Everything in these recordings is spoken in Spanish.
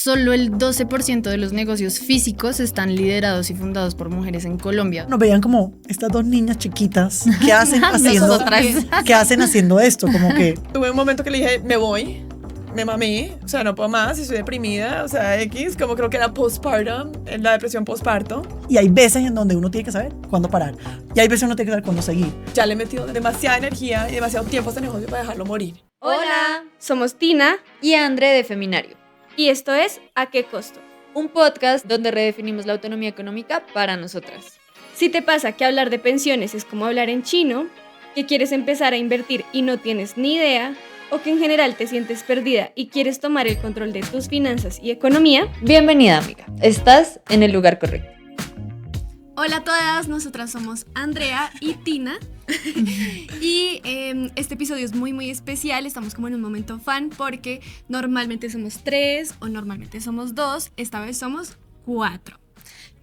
solo el 12% de los negocios físicos están liderados y fundados por mujeres en Colombia. Nos veían como estas dos niñas chiquitas que hacen Nosotras. haciendo esto, como que Tuve un momento que le dije, me voy, me mamé, o sea, no puedo más, estoy deprimida, o sea, X, como creo que era postpartum, la depresión postparto. y hay veces en donde uno tiene que saber cuándo parar y hay veces uno tiene que saber cuándo seguir. Ya le he metido demasiada energía y demasiado tiempo a este negocio para dejarlo morir. Hola, somos Tina y André de Feminario, y esto es ¿A qué costo? un podcast donde redefinimos la autonomía económica para nosotras. Si te pasa que hablar de pensiones es como hablar en chino, que quieres empezar a invertir y no tienes ni idea, o que en general te sientes perdida y quieres tomar el control de tus finanzas y economía, Bienvenida, amiga. Estás en el lugar correcto. Hola a todas, nosotras somos Andrea y Tina y este episodio es muy especial, estamos como en un momento fan porque normalmente somos 3 o normalmente somos 2, esta vez somos 4.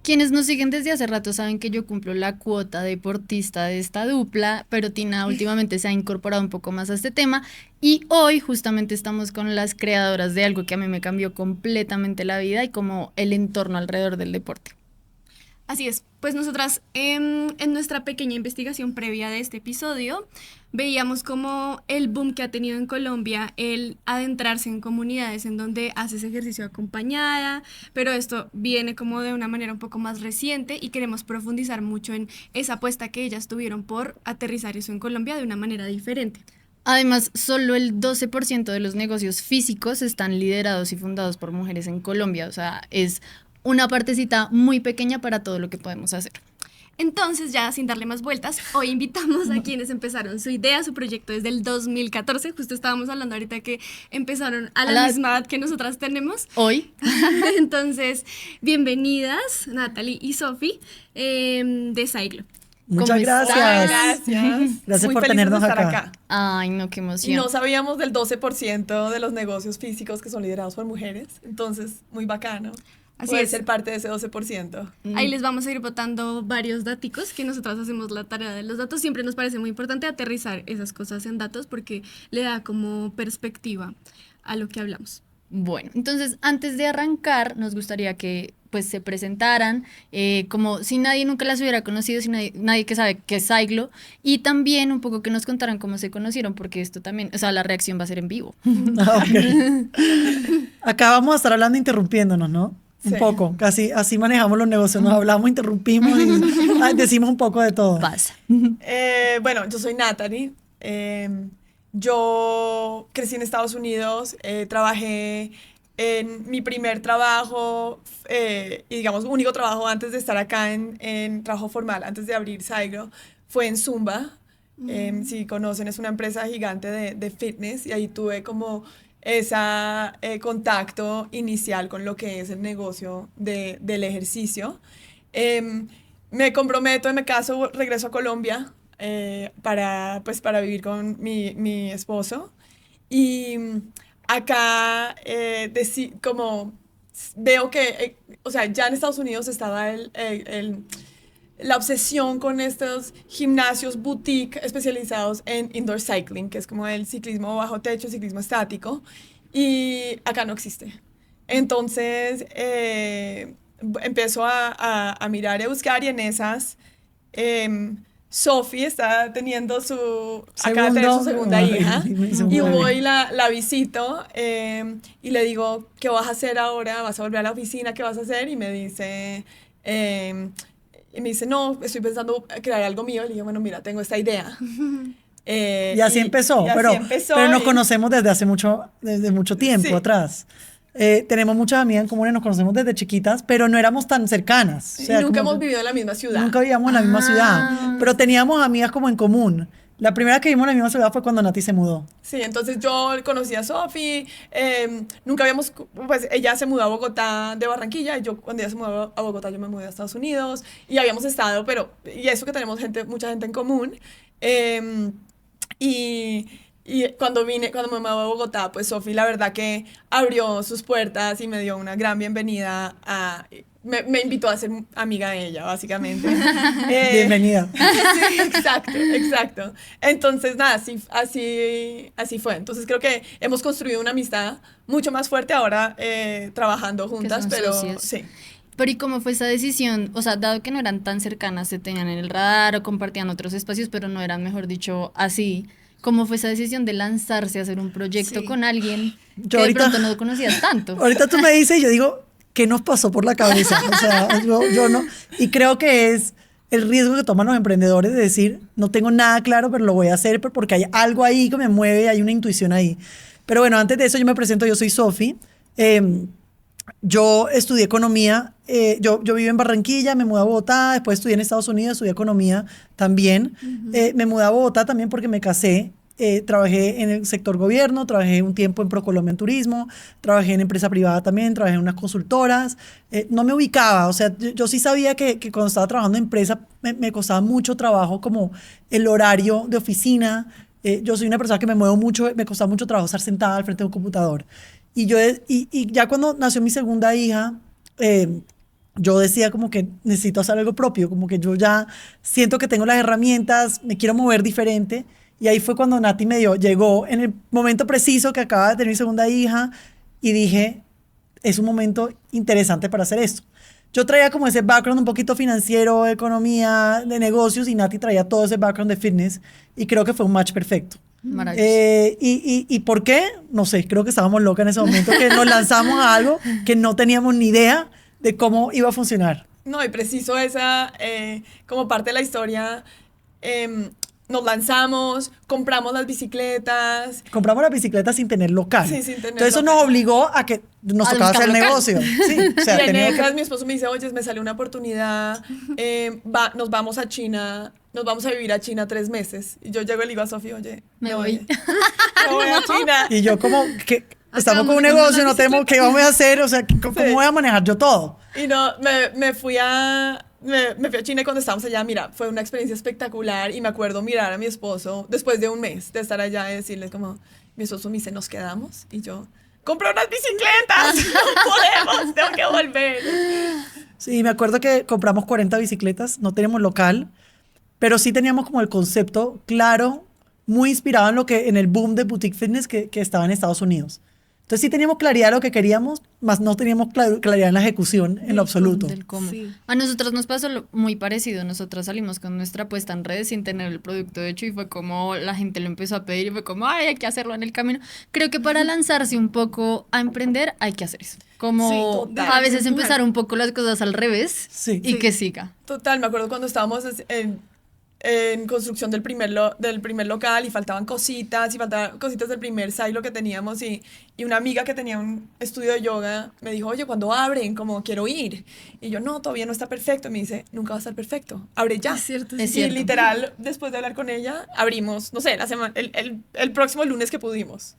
Quienes nos siguen desde hace rato saben que yo cumplo la cuota deportista de esta dupla, pero Tina últimamente se ha incorporado un poco más a este tema y hoy justamente estamos con las creadoras de algo que a mí me cambió completamente la vida y como el entorno alrededor del deporte. Así es, pues nosotras en nuestra pequeña investigación previa de este episodio veíamos como el boom que ha tenido en Colombia el adentrarse en comunidades en donde haces ejercicio acompañada, pero esto viene como de una manera un poco más reciente y queremos profundizar mucho en esa apuesta que ellas tuvieron por aterrizar eso en Colombia de una manera diferente. Además, solo el 12% de los negocios físicos están liderados y fundados por mujeres en Colombia, o sea, es una partecita muy pequeña para todo lo que podemos hacer. Entonces, ya sin darle más vueltas, hoy invitamos a quienes empezaron su idea, su proyecto desde el 2014. Justo estábamos hablando ahorita que empezaron a la misma edad que nosotras tenemos. Hoy. Entonces, bienvenidas, Natalie y Sofi, de Saiglo. Muchas gracias. Gracias Muy por felices tenernos de estar acá. Ay, no, qué Y emoción. no sabíamos del 12% de los negocios físicos que son liderados por mujeres, entonces muy bacano. Así Poder es. ser parte de ese 12%. Ahí les vamos a ir botando varios daticos que nosotras hacemos la tarea de los datos. Siempre nos parece muy importante aterrizar esas cosas en datos porque le da como perspectiva a lo que hablamos. Bueno, entonces antes de arrancar nos gustaría que pues se presentaran como si nadie nunca las hubiera conocido, si nadie que sabe qué es Saiglo y también un poco que nos contaran cómo se conocieron porque esto también, o sea, la reacción va a ser en vivo. Okay. Acá vamos a estar hablando interrumpiéndonos, ¿no? Un Sí. poco, casi así manejamos los negocios, nos hablamos, interrumpimos y decimos un poco de todo. Pasa. Bueno, yo soy Natalie. Yo crecí en Estados Unidos, trabajé en mi primer trabajo y digamos único trabajo antes de estar acá en trabajo formal, antes de abrir Saiglo, fue en Zumba. Si conocen, es una empresa gigante de fitness y ahí tuve como ese contacto inicial con lo que es el negocio del ejercicio. Me comprometo, me caso, regreso a Colombia para vivir con mi esposo. Y acá como veo que, o sea, ya en Estados Unidos estaba la obsesión con estos gimnasios boutique especializados en indoor cycling, que es como el ciclismo bajo techo, ciclismo estático, y acá no existe. Entonces, empiezo a mirar y a buscar, y en esas, Sofi está teniendo acaba de tener su segunda hija, y voy, la visito, y le digo, ¿qué vas a hacer ahora? ¿Vas a volver a la oficina? ¿Qué vas a hacer? Y me dice, no, estoy pensando crear algo mío. Y le dije, bueno, mira, tengo esta idea. Y así empezó, y así pero empezó, nos conocemos desde mucho tiempo Sí. atrás. Tenemos muchas amigas en común y nos conocemos desde chiquitas, pero no éramos tan cercanas. O sea, y nunca como hemos vivido en la misma ciudad. Nunca vivíamos en la misma ciudad, pero teníamos amigas como en común. La primera que vimos en la misma ciudad fue cuando Nati se mudó. Sí, entonces yo conocí a Sofi, nunca habíamos, pues ella se mudó a Bogotá de Barranquilla, y yo cuando ella se mudó a Bogotá yo me mudé a Estados Unidos, y habíamos estado, y eso que tenemos mucha gente en común, y Y cuando me mudé a Bogotá, pues Sofi la verdad que abrió sus puertas y me dio una gran bienvenida me invitó a ser amiga de ella, básicamente. Bienvenida. Sí, exacto. Entonces, nada, así fue. Entonces creo que hemos construido una amistad mucho más fuerte ahora trabajando juntas, son pero socias. sí. Pero ¿y cómo fue esa decisión? O sea, dado que no eran tan cercanas, se tenían en el radar o compartían otros espacios, pero no eran, mejor dicho, así. ¿Cómo fue esa decisión de lanzarse a hacer un proyecto Sí. con alguien Yo que ahorita- de pronto no conocías tanto? Ahorita tú me dices y yo digo, ¿qué nos pasó por la cabeza? O sea, yo no. Y creo que es el riesgo que toman los emprendedores de decir, no tengo nada claro, pero lo voy a hacer porque hay algo ahí que me mueve, hay una intuición ahí. Pero bueno, antes de eso yo me presento, yo soy Sofi. Yo estudié economía, yo vivo en Barranquilla, me mudé a Bogotá, después estudié en Estados Unidos, estudié economía también. Me mudé a Bogotá también porque me casé. Trabajé en el sector gobierno, trabajé un tiempo en ProColombia en turismo, trabajé en empresa privada también, trabajé en unas consultoras. No me ubicaba, o sea, yo sí sabía que cuando estaba trabajando en empresa me costaba mucho trabajo como el horario de oficina. Yo soy una persona que me muevo mucho, me costaba mucho trabajo estar sentada al frente de un computador. Y ya cuando nació mi segunda hija, yo decía como que necesito hacer algo propio, como que yo ya siento que tengo las herramientas, me quiero mover diferente. Y ahí fue cuando Nati llegó en el momento preciso que acaba de tener mi segunda hija y dije, es un momento interesante para hacer esto. Yo traía como ese background un poquito financiero, economía, de negocios y Nati traía todo ese background de fitness y creo que fue un match perfecto. Maravilloso. ¿Y por qué? No sé, creo que estábamos locas en ese momento, que nos lanzamos a algo que no teníamos ni idea de cómo iba a funcionar. No, y preciso esa, como parte de la historia, nos lanzamos, compramos las bicicletas. Compramos la bicicleta sin tener local. Sí, sin tener Entonces eso local. nos obligó a que nos A tocaba buscar hacer local. negocio. Sí, o sea, Y en teníamos que- esas mi esposo me dice, oye, me salió una oportunidad, nos vamos a China, nos vamos a vivir a China 3 meses. Y yo llego y le digo a Sofía, oye, Me voy. Me voy a China. Y yo como que estamos Acabamos con un de comprar negocio, una no tenemos, ¿qué vamos a hacer? O sea, ¿cómo Sí. voy a manejar yo todo? Y no, me fui a China y cuando estábamos allá, mira, fue una experiencia espectacular y me acuerdo mirar a mi esposo después de un mes de estar allá y decirles como, mi esposo me dice, ¿nos quedamos? Y yo, ¡compra unas bicicletas! ¡No podemos! ¡Tengo que volver! Sí, me acuerdo que compramos 40 bicicletas, no teníamos local, pero sí teníamos como el concepto claro, muy inspirado en el boom de boutique fitness que estaba en Estados Unidos. Entonces sí teníamos claridad de lo que queríamos, más no teníamos claridad en la ejecución en lo absoluto. Del cómo. Sí. A nosotros nos pasó muy parecido. Nosotras salimos con nuestra puesta en redes sin tener el producto hecho y fue como la gente lo empezó a pedir y fue como, ay, hay que hacerlo en el camino. Creo que para lanzarse un poco a emprender hay que hacer eso. Como Sí, total. a veces empezar un poco las cosas al revés Sí. y Sí. que siga. Total, me acuerdo cuando estábamos en construcción del primer local y faltaban cositas del primer silo que teníamos y una amiga que tenía un estudio de yoga me dijo, oye, ¿cuándo abren? Como quiero ir. Y yo, no, todavía no está perfecto. Y me dice, nunca va a estar perfecto, abre ya. Es cierto, Es Y cierto. literal, después de hablar con ella, abrimos, no sé, la semana, el próximo lunes que pudimos.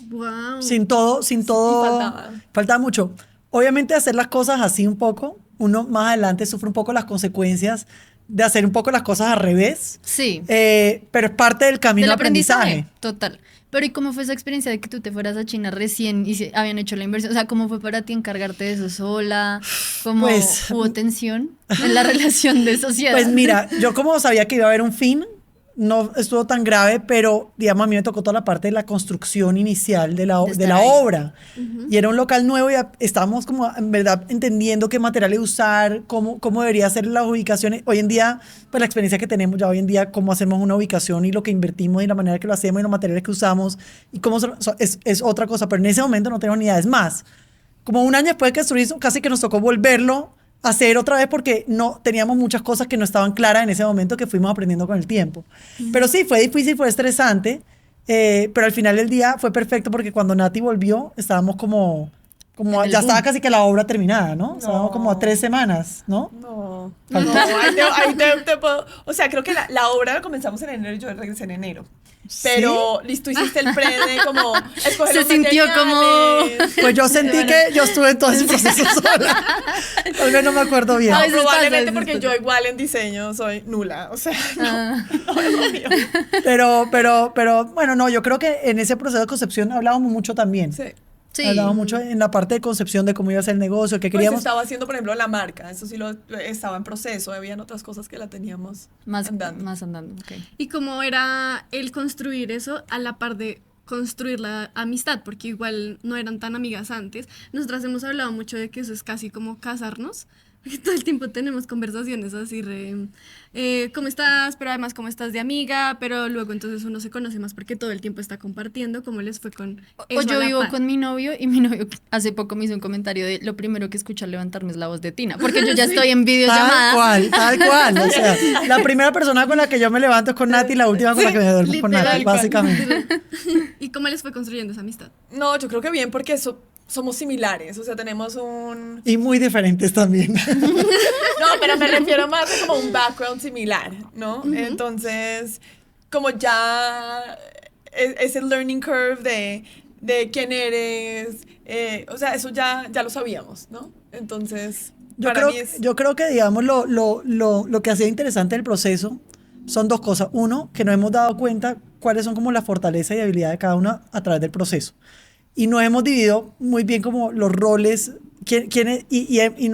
Wow. Sin todo, faltaba. faltaba mucho. Obviamente hacer las cosas así un poco, uno más adelante sufre un poco las consecuencias de hacer un poco las cosas al revés, Sí. pero es parte del camino Del de aprendizaje. Total. Pero ¿y cómo fue esa experiencia de que tú te fueras a China recién y se habían hecho la inversión? O sea, ¿cómo fue para ti encargarte de eso sola? ¿Cómo Pues- hubo tensión en la relación de sociedad? Pues mira, yo como sabía que iba a haber un fin, no estuvo tan grave, pero digamos a mí me tocó toda la parte de la construcción inicial de la estar ahí. obra. Y era un local nuevo y estábamos como en verdad entendiendo qué materiales usar, cómo debería ser las ubicaciones. Hoy en día, pues la experiencia que tenemos ya hoy en día, cómo hacemos una ubicación y lo que invertimos y la manera que lo hacemos y los materiales que usamos y es otra cosa, pero en ese momento no tenemos ni idea. Es más, como un año después de construir eso, casi que nos tocó volverlo a hacer otra vez porque no teníamos muchas cosas que no estaban claras en ese momento que fuimos aprendiendo con el tiempo. Pero sí, fue difícil, fue estresante, pero al final del día fue perfecto porque cuando Nati volvió estábamos como En el ya estaba boom. casi que la obra terminada, ¿no? Estábamos como a 3 semanas, ¿no? No, Faltó. no, ahí te puedo, o sea, creo que la obra la comenzamos en enero y yo regresé en enero. pero listo, hiciste el pre de como escoger Se los sintió materiales. Pues yo sentí que yo estuve en todo ese proceso sola. Tal vez no me acuerdo bien. A No, veces pasa, probablemente a veces porque pasa. yo igual en diseño soy nula, o sea, Ah. no es lo mío. Pero, bueno, no, yo creo que en ese proceso de concepción hablábamos mucho también. Sí. Sí. Hablábamos mucho en la parte de concepción de cómo iba a ser el negocio, qué Pues queríamos. estaba haciendo, por ejemplo, la marca, eso sí lo estaba en proceso, habían otras cosas que la teníamos Más andando. más andando, ok. Y cómo era el construir eso a la par de construir la amistad, porque igual no eran tan amigas antes. Nosotras hemos hablado mucho de que eso es casi como casarnos, porque todo el tiempo tenemos conversaciones así ¿cómo estás? Pero además, ¿cómo estás de amiga? Pero luego entonces uno se conoce más porque todo el tiempo está compartiendo cómo les fue con O eso a yo la vivo par. con mi novio y mi novio hace poco me hizo un comentario de lo primero que escucha al levantarme es la voz de Tina, porque yo ya estoy en videollamada. Tal cual. O sea, la primera persona con la que yo me levanto es con Nati y la última con la que me duermo es con literal, Nati, básicamente. ¿Y cómo les fue construyendo esa amistad? No, yo creo que bien porque somos similares, o sea, tenemos un... Y muy diferentes también. No, pero me refiero más a como un background similar, ¿no? Entonces, como ya es el learning curve de quién eres, o sea, eso ya lo sabíamos, ¿no? Entonces, para mí es... Yo creo que, digamos, lo que hacía interesante el proceso son dos cosas. Uno, que nos hemos dado cuenta cuáles son como las fortalezas y habilidades de cada uno a través del proceso. Y nos hemos dividido muy bien como los roles,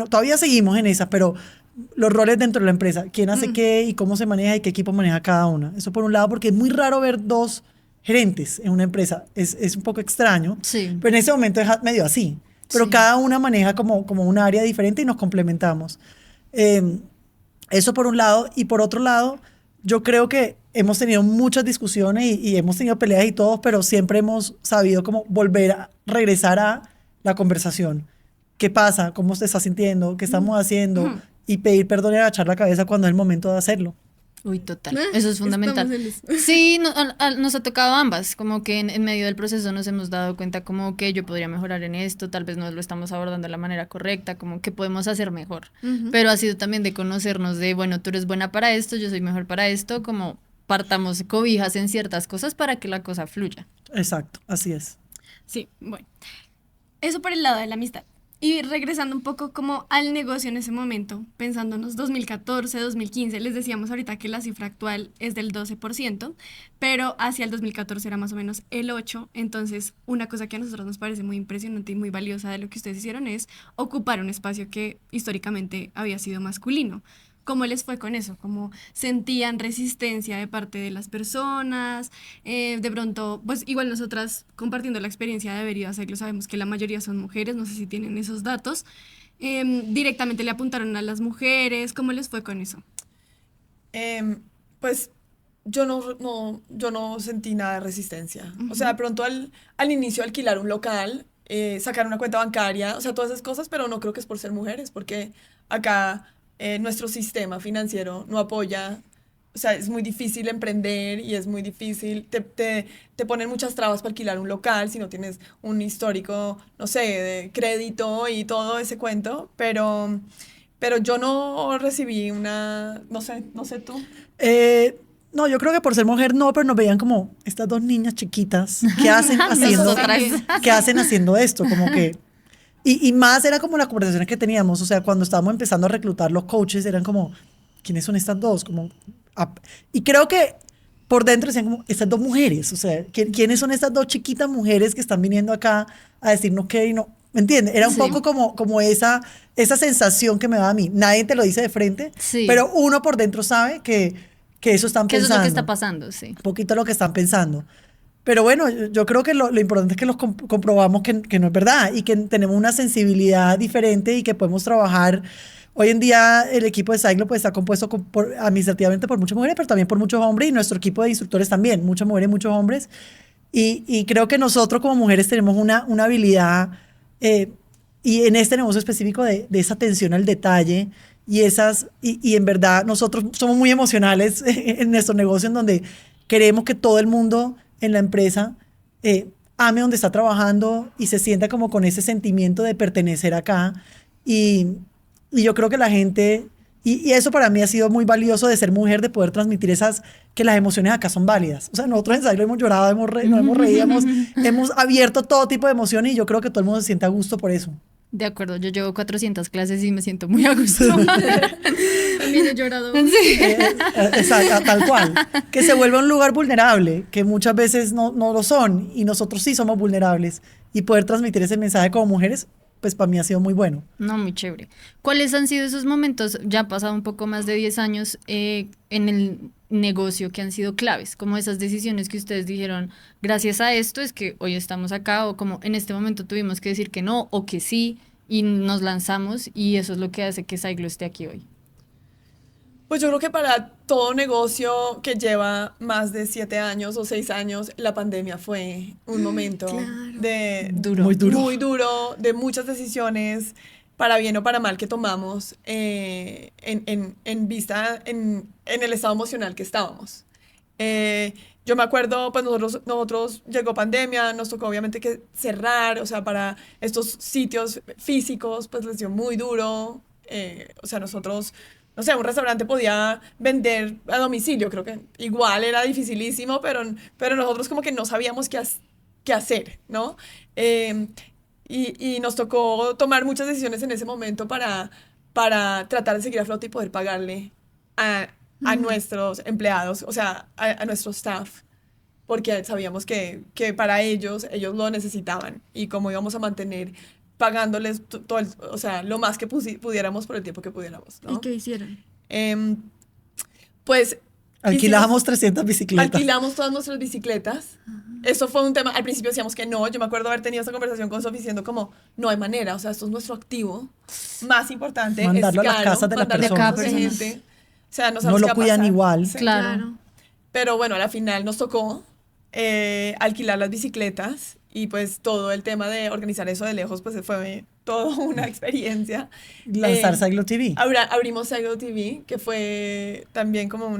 todavía seguimos en esas, pero los roles dentro de la empresa, quién hace qué y cómo se maneja y qué equipo maneja cada una. Eso por un lado, porque es muy raro ver dos gerentes en una empresa, es un poco extraño, Sí. pero en ese momento es medio así. Pero Sí. cada una maneja como un área diferente y nos complementamos. Eso por un lado. Y por otro lado, yo creo que hemos tenido muchas discusiones y hemos tenido peleas y todo, pero siempre hemos sabido cómo volver a regresar a la conversación. ¿Qué pasa? ¿Cómo te estás sintiendo? ¿Qué estamos haciendo? Y pedir perdón y agachar la cabeza cuando es el momento de hacerlo. Uy, total. Eso es fundamental. Estamos en eso. Sí, nos ha tocado ambas, como que en medio del proceso nos hemos dado cuenta como que yo podría mejorar en esto, tal vez no lo estamos abordando de la manera correcta, como que podemos hacer mejor. Pero ha sido también de conocernos de, bueno, tú eres buena para esto, yo soy mejor para esto, como partamos cobijas en ciertas cosas para que la cosa fluya. Exacto, así es. Sí, bueno. Eso por el lado de la amistad. Y regresando un poco como al negocio en ese momento, pensándonos 2014, 2015, les decíamos ahorita que la cifra actual es del 12%, pero hacia el 2014 era más o menos el 8%. Entonces, una cosa que a nosotros nos parece muy impresionante y muy valiosa de lo que ustedes hicieron es ocupar un espacio que históricamente había sido masculino. ¿Cómo les fue con eso? ¿Cómo sentían resistencia de parte de las personas? De pronto, pues igual nosotras compartiendo la experiencia de haber ido a hacerlo, sabemos que la mayoría son mujeres, no sé si tienen esos datos. Directamente le apuntaron a las mujeres, ¿cómo les fue con eso? Pues yo no sentí nada de resistencia. O sea, de pronto al inicio alquilar un local, sacar una cuenta bancaria, o sea, todas esas cosas, pero no creo que es por ser mujeres, porque acá nuestro sistema financiero no apoya. O sea, es muy difícil emprender y es muy difícil, te ponen muchas trabas para alquilar un local si no tienes un histórico, no sé, de crédito y todo ese cuento, pero yo no recibí no sé tú. No, yo creo que por ser mujer no, pero nos veían como estas dos niñas chiquitas que hacen Nosotras. haciendo esto, como que... Y más era como las conversaciones que teníamos, o sea, cuando estábamos empezando a reclutar los coaches, eran como, ¿quiénes son estas dos? Y creo que por dentro decían como, estas dos mujeres, o sea, ¿quiénes son estas dos chiquitas mujeres que están viniendo acá a decirnos qué y no? ¿Me entiendes? Era un Sí. poco como esa sensación que me daba a mí. Nadie te lo dice de frente, Sí. pero uno por dentro sabe que eso están Que eso es pensando. lo que está pasando, sí. Un poquito lo que están pensando. Pero bueno, yo creo que lo importante es que los comprobamos que no es verdad y que tenemos una sensibilidad diferente y que podemos trabajar. Hoy en día el equipo de Cyclo pues, está compuesto administrativamente por muchas mujeres, pero también por muchos hombres y nuestro equipo de instructores también, muchas mujeres y muchos hombres. Y creo que nosotros como mujeres tenemos una habilidad y en este negocio específico de esa atención al detalle y en verdad nosotros somos muy emocionales en nuestro negocio en donde queremos que todo el mundo en la empresa ame donde está trabajando y se sienta como con ese sentimiento de pertenecer acá y yo creo que la gente Y eso para mí ha sido muy valioso de ser mujer, de poder transmitir que las emociones acá son válidas. O sea, nosotros en Saiglo hemos llorado, nos hemos reído, hemos abierto todo tipo de emociones y yo creo que todo el mundo se siente a gusto por eso. De acuerdo, yo llevo 400 clases y me siento muy a gusto. También he llorado. Exacto, tal cual. Que se vuelve un lugar vulnerable, que muchas veces no lo son, y nosotros sí somos vulnerables. Y poder transmitir ese mensaje como mujeres, pues para mí ha sido muy bueno. No, muy chévere. ¿Cuáles han sido esos momentos, ya han pasado un poco más de 10 años, en el negocio que han sido claves? Como esas decisiones que ustedes dijeron, gracias a esto es que hoy estamos acá, o como en este momento tuvimos que decir que no o que sí, y nos lanzamos, y eso es lo que hace que Saiglo esté aquí hoy. Pues yo creo que para todo negocio que lleva más de 7 años o 6 años, la pandemia fue un momento Muy duro. muy duro, de muchas decisiones, para bien o para mal, que tomamos en vista, en el estado emocional que estábamos. Yo me acuerdo, pues nosotros llegó pandemia, nos tocó obviamente que cerrar, o sea, para estos sitios físicos, pues les dio muy duro. O sea, nosotros, no sé, un restaurante podía vender a domicilio, creo que igual era dificilísimo, pero nosotros como que no sabíamos qué hacer, ¿no? Y nos tocó tomar muchas decisiones en ese momento para tratar de seguir a flote y poder pagarle a nuestros empleados, o sea, a nuestro staff, porque sabíamos que para ellos lo necesitaban y cómo íbamos a mantener pagándoles todo o sea, lo más que pudiéramos por el tiempo que pudiéramos, ¿no? ¿Y qué hicieron? Pues alquilamos 300 bicicletas. Alquilamos todas nuestras bicicletas. Eso fue un tema, al principio decíamos que no, yo me acuerdo haber tenido esta conversación con Sofi diciendo como, no hay manera, o sea, esto es nuestro activo más importante, mandarlo es a caro, las casas de las mandarlo a personas. casa de gente. O sea, no No sabemos lo qué va a cuidan pasar. igual. Sí. Claro. Pero bueno, a la final nos tocó alquilar las bicicletas y pues todo el tema de organizar eso de lejos pues fue toda una experiencia. Lanzar Saiglo TV. Abrimos Saiglo TV, que fue también como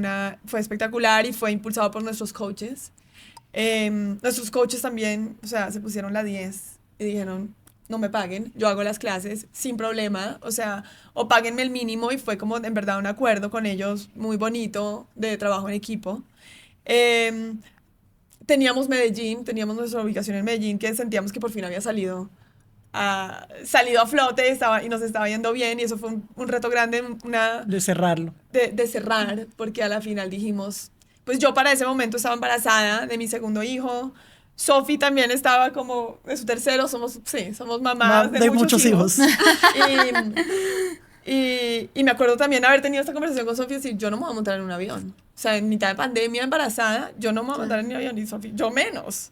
fue espectacular y fue impulsado por nuestros coaches. Nuestros coaches también, o sea, se pusieron la 10 y dijeron, no me paguen, yo hago las clases sin problema, o sea, o páguenme el mínimo, y fue como en verdad un acuerdo con ellos muy bonito de trabajo en equipo. Teníamos nuestra ubicación en Medellín, que sentíamos que por fin había salido a flote y nos estaba yendo bien, y eso fue un reto grande, De cerrarlo. de cerrar, porque a la final dijimos, pues yo para ese momento estaba embarazada de mi segundo hijo, Sofi también estaba como de su tercero, somos mamás de muchos hijos. Y me acuerdo también haber tenido esta conversación con Sofi y decir, yo no me voy a montar en un avión. O sea, en mitad de pandemia, embarazada, yo no me voy a montar en un avión, y Sofi, yo menos.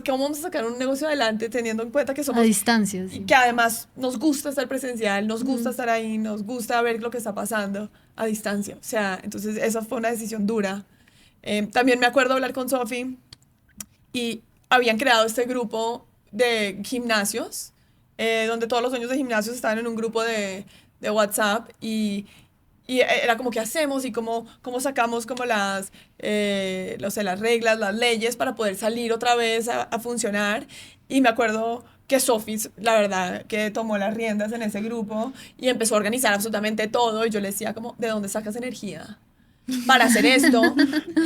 ¿Cómo vamos a sacar un negocio adelante teniendo en cuenta que somos... A distancia, sí. Y que además nos gusta estar presencial, nos gusta estar ahí, nos gusta ver lo que está pasando a distancia. O sea, entonces esa fue una decisión dura. También me acuerdo hablar con Sofi y habían creado este grupo de gimnasios, donde todos los dueños de gimnasios estaban en un grupo de WhatsApp, y era como, ¿qué hacemos? Y cómo sacamos como las reglas, las leyes para poder salir otra vez a funcionar. Y me acuerdo que Sofi, la verdad, que tomó las riendas en ese grupo y empezó a organizar absolutamente todo, y yo le decía como, ¿de dónde sacas energía para hacer esto?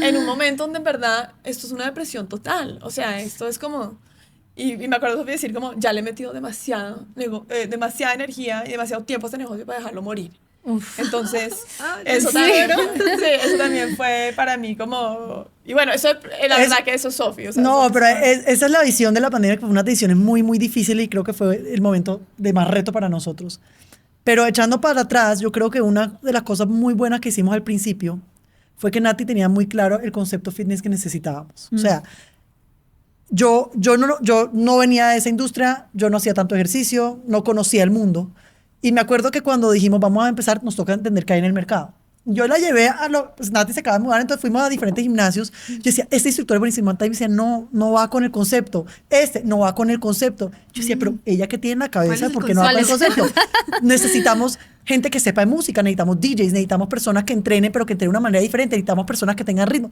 En un momento donde en verdad esto es una depresión total, o sea, esto es como... Y me acuerdo de Sofi decir como, ya le he metido demasiada energía y demasiado tiempo a este negocio para dejarlo morir. Uf. Entonces, eso también fue para mí como... Y bueno, la verdad que eso es Sofi. O sea, no, pero esa es la visión de la pandemia, que fue unas decisiones muy, muy difíciles, y creo que fue el momento de más reto para nosotros. Pero echando para atrás, yo creo que una de las cosas muy buenas que hicimos al principio fue que Nati tenía muy claro el concepto fitness que necesitábamos. O sea, yo no venía de esa industria, yo no hacía tanto ejercicio, no conocía el mundo. Y me acuerdo que cuando dijimos, vamos a empezar, nos toca entender qué hay en el mercado. Yo la llevé pues Nati se acaba de mudar, entonces fuimos a diferentes gimnasios. Yo decía, este instructor es buenísimo. Nati me decía, no va con el concepto. No va con el concepto. Yo decía, pero ella que tiene en la cabeza, ¿por qué no va con el concepto? Necesitamos gente que sepa de música, necesitamos DJs, necesitamos personas que entrenen, pero que entrenen de una manera diferente, necesitamos personas que tengan ritmo.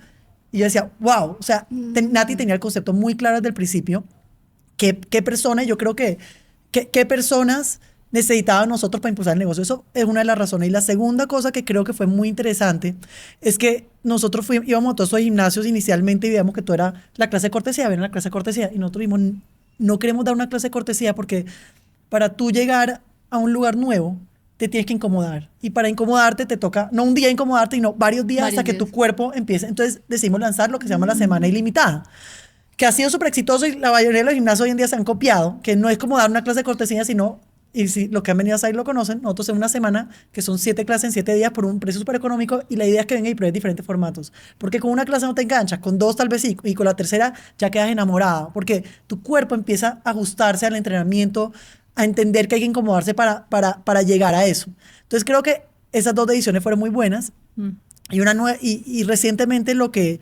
Y yo decía, wow, o sea, Nati tenía el concepto muy claro desde el principio. ¿Qué personas, yo creo que, qué personas necesitaba a nosotros para impulsar el negocio. Eso es una de las razones. Y la segunda cosa que creo que fue muy interesante es que nosotros íbamos a todos esos gimnasios inicialmente y veíamos que todo era la clase de cortesía, ven la clase de cortesía. Y nosotros dijimos, no queremos dar una clase de cortesía porque para tú llegar a un lugar nuevo, te tienes que incomodar. Y para incomodarte te toca, no un día incomodarte, sino varios días hasta que tu cuerpo empiece. Entonces decidimos lanzar lo que se llama la semana ilimitada, que ha sido súper exitoso y la mayoría de los gimnasios hoy en día se han copiado, que no es como dar una clase de cortesía, sino, y si los que han venido a salir lo conocen, nosotros en una semana, que son 7 clases en 7 días por un precio súper económico, y la idea es que vengan y prueben diferentes formatos. Porque con una clase no te enganchas, con 2 tal vez sí, y con la tercera ya quedas enamorada, porque tu cuerpo empieza a ajustarse al entrenamiento, a entender que hay que incomodarse para llegar a eso. Entonces creo que esas 2 ediciones fueron muy buenas. Y recientemente lo que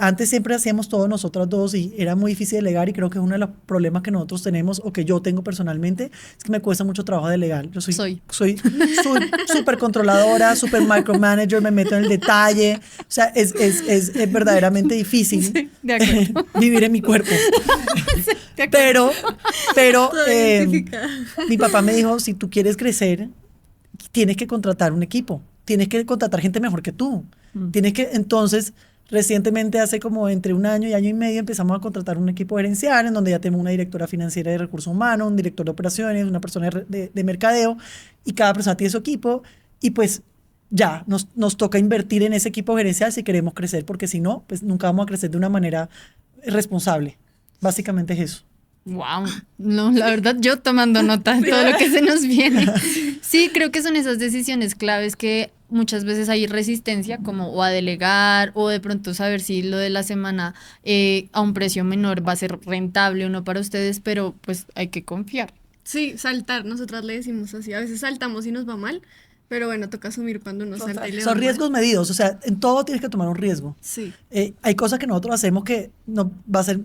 antes siempre hacíamos todos nosotras dos y era muy difícil delegar, y creo que es uno de los problemas que nosotros tenemos o que yo tengo personalmente, es que me cuesta mucho trabajo delegar. Yo soy súper controladora, súper micromanager, me meto en el detalle. O sea, es verdaderamente difícil Sí, de acuerdo. vivir en mi cuerpo. Pero mi papá me dijo, si tú quieres crecer, tienes que contratar un equipo, tienes que contratar gente mejor que tú. Tienes que, entonces, recientemente, hace como entre 1 año y año y medio, empezamos a contratar un equipo gerencial en donde ya tenemos una directora financiera de recursos humanos, un director de operaciones, una persona de mercadeo, y cada persona tiene su equipo, y pues ya nos toca invertir en ese equipo gerencial si queremos crecer, porque si no, pues nunca vamos a crecer de una manera responsable. Básicamente es eso. Wow, no, la verdad yo tomando nota de todo lo que se nos viene. Sí, creo que son esas decisiones claves que muchas veces hay resistencia, como o a delegar o de pronto saber si lo de la semana a un precio menor va a ser rentable o no para ustedes, pero pues hay que confiar. Sí, saltar, nosotras le decimos así, a veces saltamos y nos va mal, pero bueno, toca asumir cuando uno salta y le va Son mal. riesgos medidos, o sea, en todo tienes que tomar un riesgo. Sí. Hay cosas que nosotros hacemos que no va a ser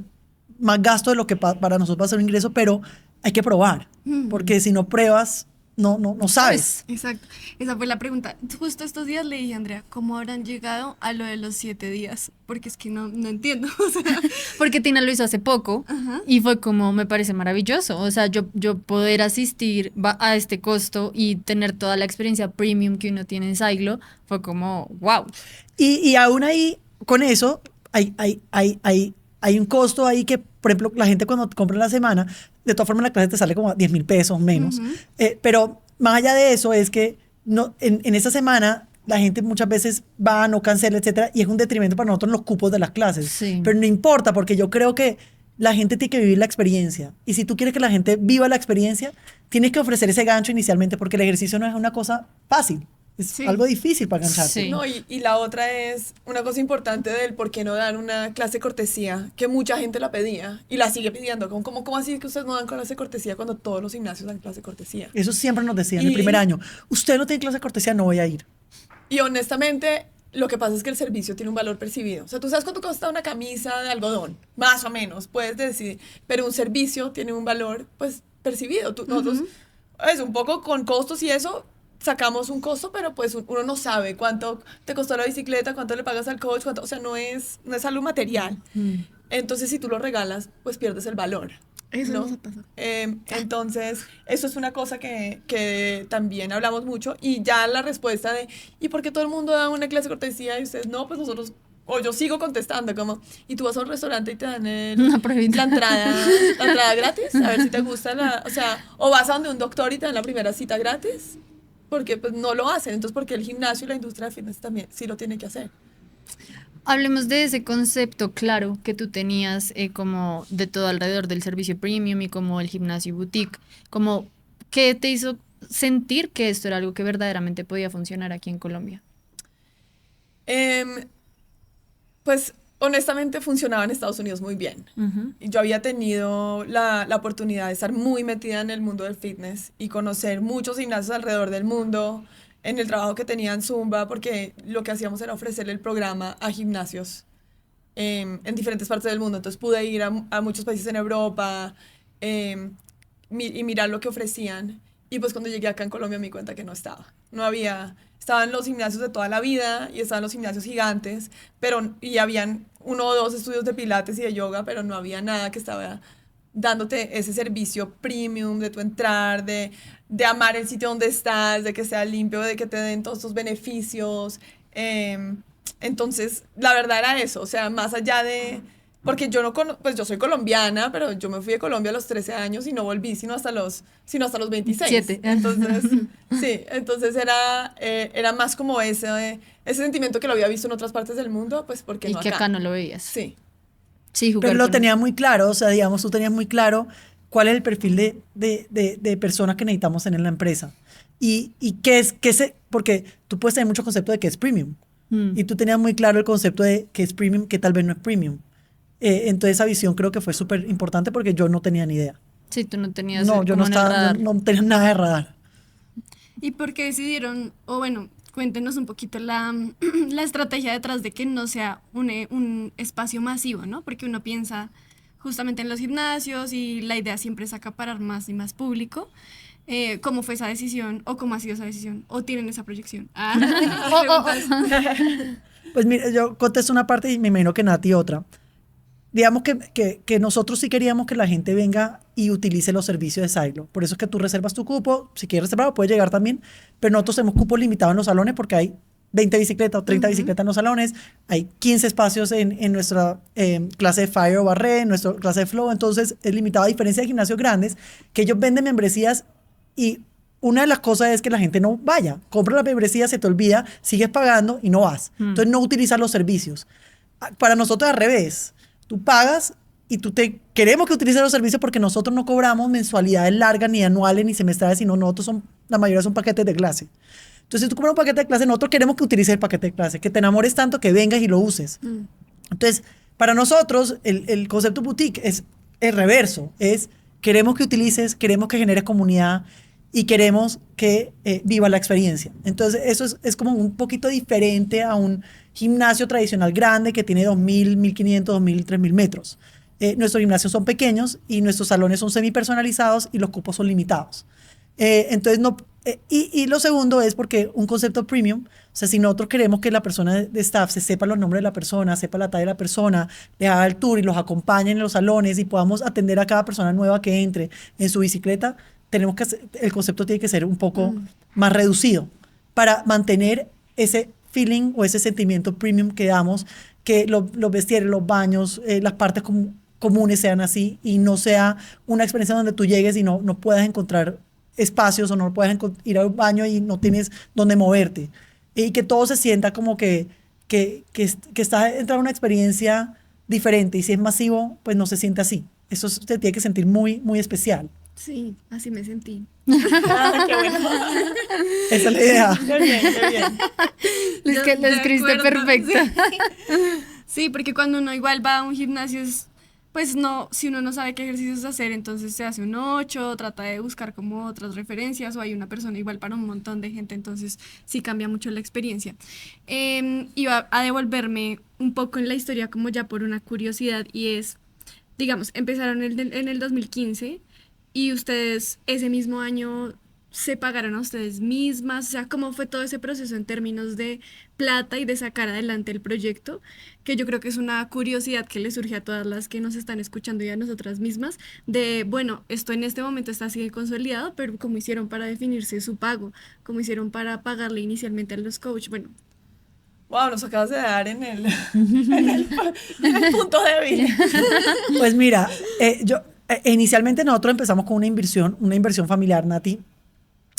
más gasto de lo que para nosotros va a ser un ingreso, pero hay que probar, porque si no pruebas, no sabes. Exacto, esa fue la pregunta. Justo estos días le dije a Andrea, ¿cómo habrán llegado a lo de los 7 días? Porque es que no entiendo. O sea, Porque Tina lo hizo hace poco y fue como, me parece maravilloso. O sea, yo poder asistir a este costo y tener toda la experiencia premium que uno tiene en Saiglo, fue como, wow. Y aún ahí, con eso, hay un costo ahí que, por ejemplo, la gente cuando compra la semana, de todas formas la clase te sale como a 10,000 pesos menos. Pero más allá de eso es que no, en esa semana la gente muchas veces va, no cancela, etcétera, y es un detrimento para nosotros los cupos de las clases. Sí. Pero no importa, porque yo creo que la gente tiene que vivir la experiencia. Y si tú quieres que la gente viva la experiencia, tienes que ofrecer ese gancho inicialmente, porque el ejercicio no es una cosa fácil. Es algo difícil para engancharse. Sí. No, y la otra es una cosa importante del por qué no dan una clase de cortesía, que mucha gente la pedía y la sigue pidiendo. ¿Cómo así que ustedes no dan clase de cortesía cuando todos los gimnasios dan clase de cortesía? Eso siempre nos decían en el Y- primer año. Usted no tiene clase de cortesía, no voy a ir. Y honestamente, lo que pasa es que el servicio tiene un valor percibido. O sea, tú sabes cuánto cuesta una camisa de algodón, más o menos, puedes decir, pero un servicio tiene un valor, pues, percibido. Nosotros, es un poco con costos y eso, sacamos un costo, pero pues uno no sabe cuánto te costó la bicicleta, cuánto le pagas al coach, o sea, no es algo material. Entonces, si tú lo regalas, pues pierdes el valor. eso ¿no? nos pasa. Entonces, eso es una cosa que también hablamos mucho, y ya la respuesta de, ¿y por qué todo el mundo da una clase de cortesía y ustedes no? Pues nosotros, o yo sigo contestando como, y tú vas a un restaurante y te dan Una pruebita. la entrada gratis, a ver si te gusta o sea, o vas a donde un doctor y te dan la primera cita gratis, porque pues no lo hacen, entonces porque el gimnasio y la industria de fitness también sí lo tiene que hacer. Hablemos de ese concepto claro que tú tenías como de todo alrededor del servicio premium y como el gimnasio boutique, como ¿qué te hizo sentir que esto era algo que verdaderamente podía funcionar aquí en Colombia? Pues honestamente funcionaba en Estados Unidos muy bien. Y yo había tenido la oportunidad de estar muy metida en el mundo del fitness y conocer muchos gimnasios alrededor del mundo en el trabajo que tenía en Zumba, porque lo que hacíamos era ofrecerle el programa a gimnasios en diferentes partes del mundo. Entonces pude ir a muchos países en Europa y mirar lo que ofrecían. Y pues cuando llegué acá en Colombia me di cuenta que no estaba. No había... Estaban los gimnasios de toda la vida y estaban los gimnasios gigantes, y habían 1 o 2 estudios de pilates y de yoga, pero no había nada que estaba dándote ese servicio premium de tu entrar, de amar el sitio donde estás, de que sea limpio, de que te den todos tus beneficios. Entonces, la verdad era eso, o sea, más allá de... Porque yo no pues yo soy colombiana, pero yo me fui de Colombia a los 13 años y no volví sino hasta los 26. 7. Entonces, sí, entonces era más como ese sentimiento que lo había visto en otras partes del mundo, pues porque Y no que acá. acá no lo veías. Sí. Sí, jugar Pero lo con- tenía muy claro, o sea, digamos, tú tenías muy claro cuál es el perfil de personas que necesitamos tener en la empresa. Y porque tú puedes tener mucho concepto de qué es premium. Mm. Y tú tenías muy claro el concepto de qué es premium, que tal vez no es premium. Entonces esa visión creo que fue súper importante porque yo no tenía ni idea. Sí, tú no tenías No, yo no, como en el radar. no tenía nada de radar. ¿Y por qué decidieron, o bueno, cuéntenos un poquito la, la estrategia detrás de que no sea un espacio masivo, ¿no? Porque uno piensa justamente en los gimnasios y la idea siempre es acaparar más y más público. ¿Cómo fue esa decisión o cómo ha sido esa decisión? ¿O tienen esa proyección? Preguntas. Pues mira, yo contesto una parte y me imagino que Nati otra. Digamos que nosotros sí queríamos que la gente venga y utilice los servicios de Silo. Por eso es que tú reservas tu cupo. Si quieres reservar, puedes llegar también. Pero nosotros tenemos cupos limitados en los salones porque hay 20 bicicletas o 30 bicicletas en los salones. Hay 15 espacios en nuestra clase de Fire o Barré, en nuestra clase de Flow. Entonces es limitado, a diferencia de gimnasios grandes, que ellos venden membresías y una de las cosas es que la gente no vaya. Compra la membresía, se te olvida, sigues pagando y no vas. Entonces no utilizas los servicios. Para nosotros al revés. Tú pagas y queremos que utilices los servicios porque nosotros no cobramos mensualidades largas, ni anuales, ni semestrales, sino la mayoría son paquetes de clase. Entonces, si tú compras un paquete de clase, nosotros queremos que utilices el paquete de clase, que te enamores tanto que vengas y lo uses. Entonces, para nosotros, el concepto boutique es el reverso. Queremos que utilices, queremos que generes comunidad y queremos que viva la experiencia. Entonces, eso es como un poquito diferente a un gimnasio tradicional grande que tiene 2.000, 1.500, 2.000, 3.000 metros. Nuestros gimnasios son pequeños y nuestros salones son semi-personalizados y los cupos son limitados. Entonces, y lo segundo es porque un concepto premium, o sea, si nosotros queremos que la persona de staff se sepa los nombres de la persona, sepa la talla de la persona, le haga el tour y los acompañe en los salones y podamos atender a cada persona nueva que entre en su bicicleta, el concepto tiene que ser un poco más reducido para mantener ese feeling o ese sentimiento premium que damos, que los vestieres, los baños, las partes comunes sean así y no sea una experiencia donde tú llegues y no puedas encontrar espacios o no puedas ir al baño y no tienes dónde moverte. Y que todo se sienta como que estás entrando a una experiencia diferente y si es masivo, pues no se siente así. Eso se tiene que sentir muy, muy especial. Sí, así me sentí. Ah, qué bueno. Esa es la idea. Qué bien, qué bien. Es que lo De escribiste acuerdo, perfecta. Sí, porque cuando uno igual va a un gimnasio, pues no, si uno no sabe qué ejercicios hacer, entonces se hace un 8, trata de buscar como otras referencias, o hay una persona igual para un montón de gente, entonces sí cambia mucho la experiencia. Iba a devolverme un poco en la historia como ya por una curiosidad, y es, digamos, empezaron en el 2015 y ustedes ese mismo año se pagaron a ustedes mismas, o sea, cómo fue todo ese proceso en términos de plata y de sacar adelante el proyecto, que yo creo que es una curiosidad que le surge a todas las que nos están escuchando y a nosotras mismas, de, bueno, esto en este momento está así consolidado, pero ¿cómo hicieron para definirse su pago? ¿Cómo hicieron para pagarle inicialmente a los coaches? Bueno, Wow, nos acabas de dar en el punto débil. Pues mira, inicialmente nosotros empezamos con una inversión familiar, Nati.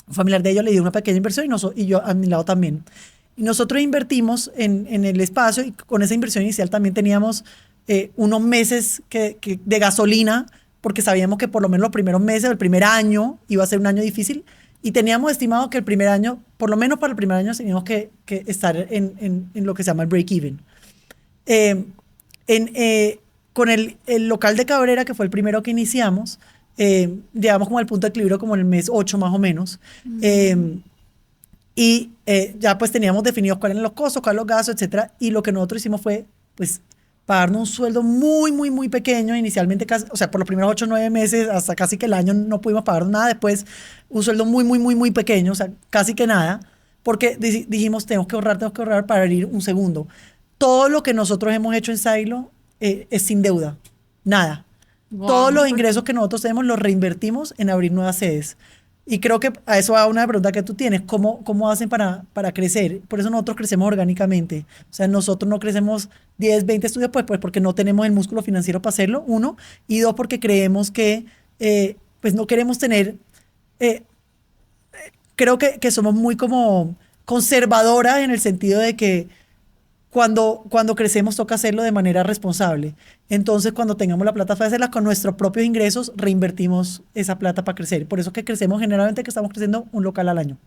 Un familiar de ellos le dio una pequeña inversión y yo a mi lado también. Y nosotros invertimos en el espacio y con esa inversión inicial también teníamos unos meses de gasolina porque sabíamos que por lo menos los primeros meses, el primer año iba a ser un año difícil y teníamos estimado que el primer año, por lo menos para el primer año, teníamos que estar en lo que se llama el break-even. Con el local de Cabrera, que fue el primero que iniciamos, llegamos como al punto de equilibrio como en el mes 8 más o menos. Ya pues teníamos definidos cuáles eran los costos, cuáles los gastos, etcétera. Y lo que nosotros hicimos fue pues pagarnos un sueldo muy, muy, muy pequeño. Inicialmente, o sea, por los primeros 8 o 9 meses, hasta casi que el año no pudimos pagar nada. Después, un sueldo muy, muy, muy, muy pequeño, o sea, casi que nada. Porque dijimos, tenemos que ahorrar para abrir un segundo. Todo lo que nosotros hemos hecho en Silo es sin deuda. Nada. Wow. Todos los ingresos que nosotros tenemos los reinvertimos en abrir nuevas sedes. Y creo que a eso va una pregunta que tú tienes, ¿cómo hacen para crecer? Por eso nosotros crecemos orgánicamente. O sea, nosotros no crecemos 10, 20 estudios, pues porque no tenemos el músculo financiero para hacerlo, uno. Y dos, porque creemos que pues no queremos tener... creo que somos muy como conservadoras en el sentido de que cuando crecemos toca hacerlo de manera responsable. Entonces, cuando tengamos la plata para hacerla con nuestros propios ingresos, reinvertimos esa plata para crecer. Por eso que crecemos generalmente, que estamos creciendo un local al año.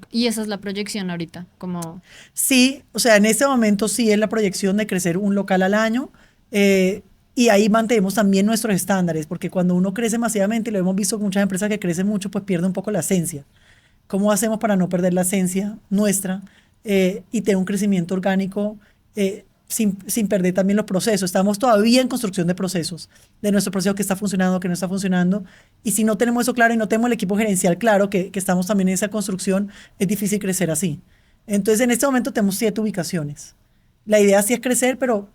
Y esa es la proyección ahorita, como... Sí, o sea, en este momento sí es la proyección de crecer un local al año. Y ahí mantenemos también nuestros estándares, porque cuando uno crece masivamente, y lo hemos visto con muchas empresas que crecen mucho, pues pierde un poco la esencia. ¿Cómo hacemos para no perder la esencia nuestra y tener un crecimiento orgánico sin perder también los procesos? Estamos todavía en construcción de procesos, de nuestro proceso que está funcionando, que no está funcionando. Y si no tenemos eso claro y no tenemos el equipo gerencial claro, que estamos también en esa construcción, es difícil crecer así. Entonces, en este momento tenemos 7 ubicaciones. La idea sí es crecer, pero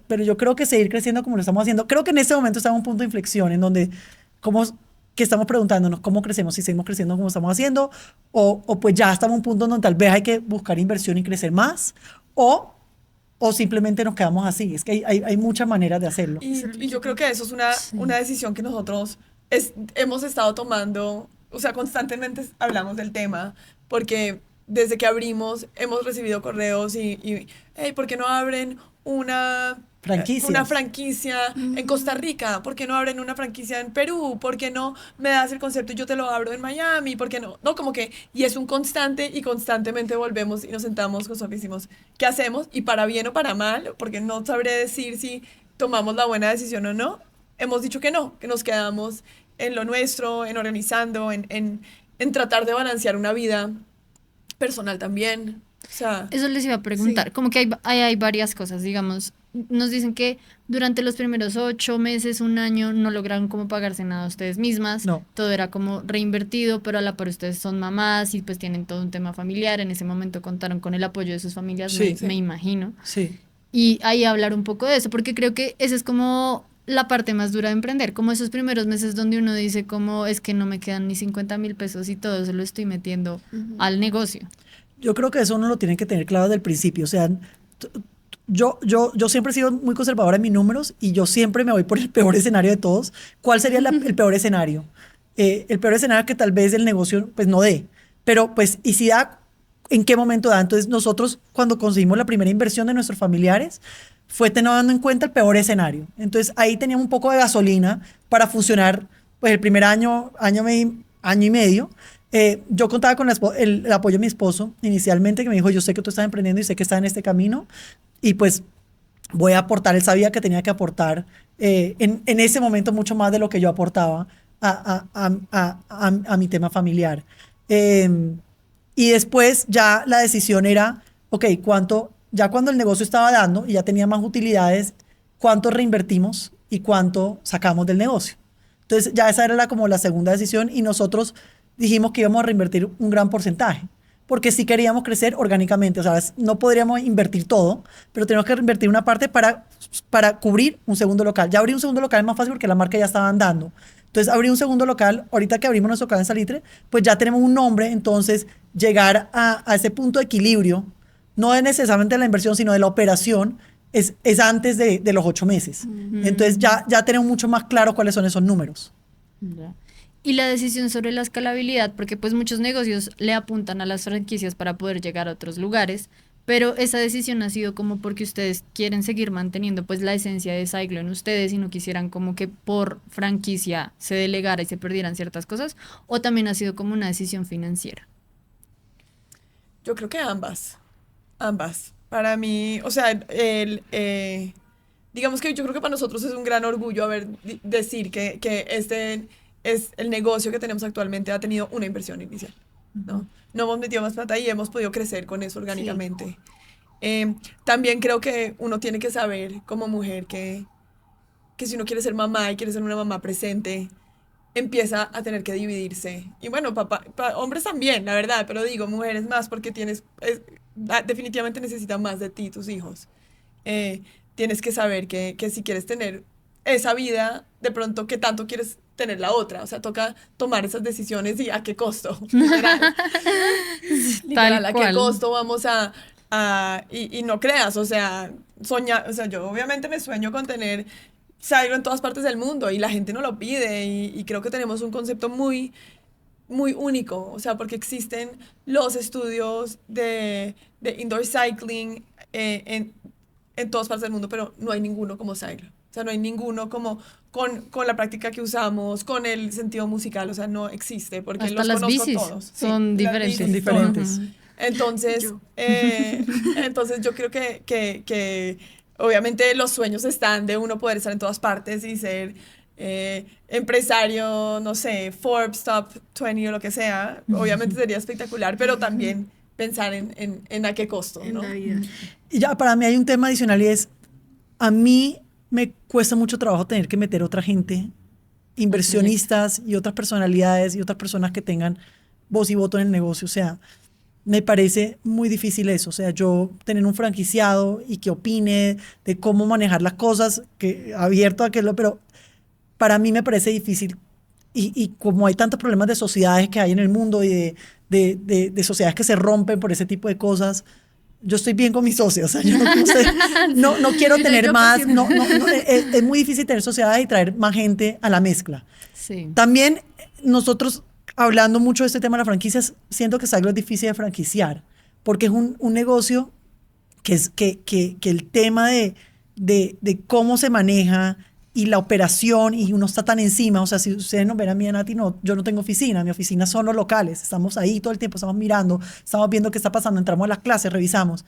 yo creo que seguir creciendo como lo estamos haciendo. Creo que en este momento estamos en un punto de inflexión en donde que estamos preguntándonos cómo crecemos, si seguimos creciendo como estamos haciendo, o pues ya estamos en un punto donde tal vez hay que buscar inversión y crecer más, o simplemente nos quedamos así. Es que hay muchas maneras de hacerlo. Y yo creo que eso es una decisión que nosotros hemos estado tomando, o sea, constantemente hablamos del tema, porque desde que abrimos hemos recibido correos y hey, ¿por qué no abren una franquicia en Costa Rica? ¿Por qué no abren una franquicia en Perú? ¿Por qué no me das el concepto y yo te lo abro en Miami? ¿Por qué no? No, como que, y es un constante y constantemente volvemos y nos sentamos con Sofía y decimos, ¿qué hacemos? Y para bien o para mal, porque no sabré decir si tomamos la buena decisión o no, hemos dicho que no, que nos quedamos en lo nuestro, en organizando, en tratar de balancear una vida personal también. O sea, eso les iba a preguntar, sí. como que hay varias cosas, digamos, nos dicen que durante los primeros 8 meses, un año, no lograron como pagarse nada ustedes mismas, No. todo era como reinvertido, pero a la par ustedes son mamás y pues tienen todo un tema familiar, en ese momento contaron con el apoyo de sus familias, Sí. me imagino, Sí. y ahí hablar un poco de eso, porque creo que esa es como la parte más dura de emprender, como esos primeros meses donde uno dice como es que no me quedan ni 50,000 pesos y todo eso lo estoy metiendo al negocio. Yo creo que eso uno lo tiene que tener claro desde el principio. O sea, yo siempre he sido muy conservadora en mis números y yo siempre me voy por el peor escenario de todos. ¿Cuál sería el peor escenario? El peor escenario que tal vez el negocio pues no dé. Pero pues, ¿y si da? ¿En qué momento da? Entonces nosotros cuando conseguimos la primera inversión de nuestros familiares fue teniendo en cuenta el peor escenario. Entonces ahí teníamos un poco de gasolina para funcionar pues el primer año y medio. Yo contaba con el apoyo de mi esposo inicialmente, que me dijo, yo sé que tú estás emprendiendo y sé que estás en este camino y pues voy a aportar. Él sabía que tenía que aportar en ese momento mucho más de lo que yo aportaba a mi tema familiar. Y después ya la decisión era, ok, ya cuando el negocio estaba dando y ya tenía más utilidades, ¿cuánto reinvertimos y cuánto sacamos del negocio? Entonces ya esa era como la segunda decisión y nosotros dijimos que íbamos a reinvertir un gran porcentaje, porque sí queríamos crecer orgánicamente. O sea, no podríamos invertir todo, pero tenemos que reinvertir una parte para cubrir un segundo local. Ya abrir un segundo local es más fácil porque la marca ya estaba andando. Entonces, abrir un segundo local, ahorita que abrimos nuestro local en Salitre, pues ya tenemos un nombre, entonces llegar a ese punto de equilibrio, no es necesariamente la inversión, sino de la operación, es antes de los 8 meses. Entonces, ya tenemos mucho más claro cuáles son esos números. Ya. Y la decisión sobre la escalabilidad, porque pues muchos negocios le apuntan a las franquicias para poder llegar a otros lugares, pero esa decisión ha sido como porque ustedes quieren seguir manteniendo pues la esencia de Saiglo en ustedes y no quisieran como que por franquicia se delegara y se perdieran ciertas cosas, o también ha sido como una decisión financiera. Yo creo que ambas. Para mí, o sea, digamos que yo creo que para nosotros es un gran orgullo decir que este es el negocio que tenemos actualmente ha tenido una inversión inicial, ¿no? No hemos metido más plata y hemos podido crecer con eso orgánicamente. Sí. También creo que uno tiene que saber como mujer que si uno quiere ser mamá y quiere ser una mamá presente, empieza a tener que dividirse. Y bueno, hombres también, la verdad, pero digo, mujeres más porque definitivamente necesitan más de ti, tus hijos. Tienes que saber que si quieres tener esa vida, de pronto, ¿qué tanto quieres tener la otra? O sea, toca tomar esas decisiones y a qué costo. Literal. Literal, a qué cual. costo vamos y no creas, o sea, soñar, o sea, yo obviamente me sueño con tener Saigro en todas partes del mundo y la gente no lo pide y creo que tenemos un concepto muy único, o sea, porque existen los estudios de indoor cycling en todas partes del mundo, pero no hay ninguno como Saigro. O sea, no hay ninguno como con la práctica que usamos, con el sentido musical, o sea, no existe, porque Hasta los las conozco bicis todos. Sí, son las diferentes. Son bicis, diferentes. Ujú. entonces, entonces yo creo que obviamente los sueños están de uno poder estar en todas partes y ser empresario, no sé, Forbes Top 20 o lo que sea. Obviamente sería espectacular, pero también pensar en a qué costo, En ¿no? la vida. Y ya para mí hay un tema adicional y es, a mí me cuesta mucho trabajo tener que meter otra gente, inversionistas y otras personalidades y otras personas que tengan voz y voto en el negocio. O sea, me parece muy difícil eso. O sea, yo tener un franquiciado y que opine de cómo manejar las cosas, que abierto a que lo, pero para mí me parece difícil. Y como hay tantos problemas de sociedades que hay en el mundo y de sociedades que se rompen por ese tipo de cosas, yo estoy bien con mis socios. O sea, yo no sé, no quiero Yo tener por más. siempre. Es muy difícil tener sociedades y traer más gente a la mezcla. Sí. También nosotros, hablando mucho de este tema de las franquicias, siento que Saigro es difícil de franquiciar, porque es un negocio que el tema de cómo se maneja y la operación, y uno está tan encima. O sea, si ustedes nos ven a mí y a Nati, no, yo no tengo oficina, mi oficina son los locales, estamos ahí todo el tiempo, estamos mirando, estamos viendo qué está pasando, entramos a las clases, revisamos.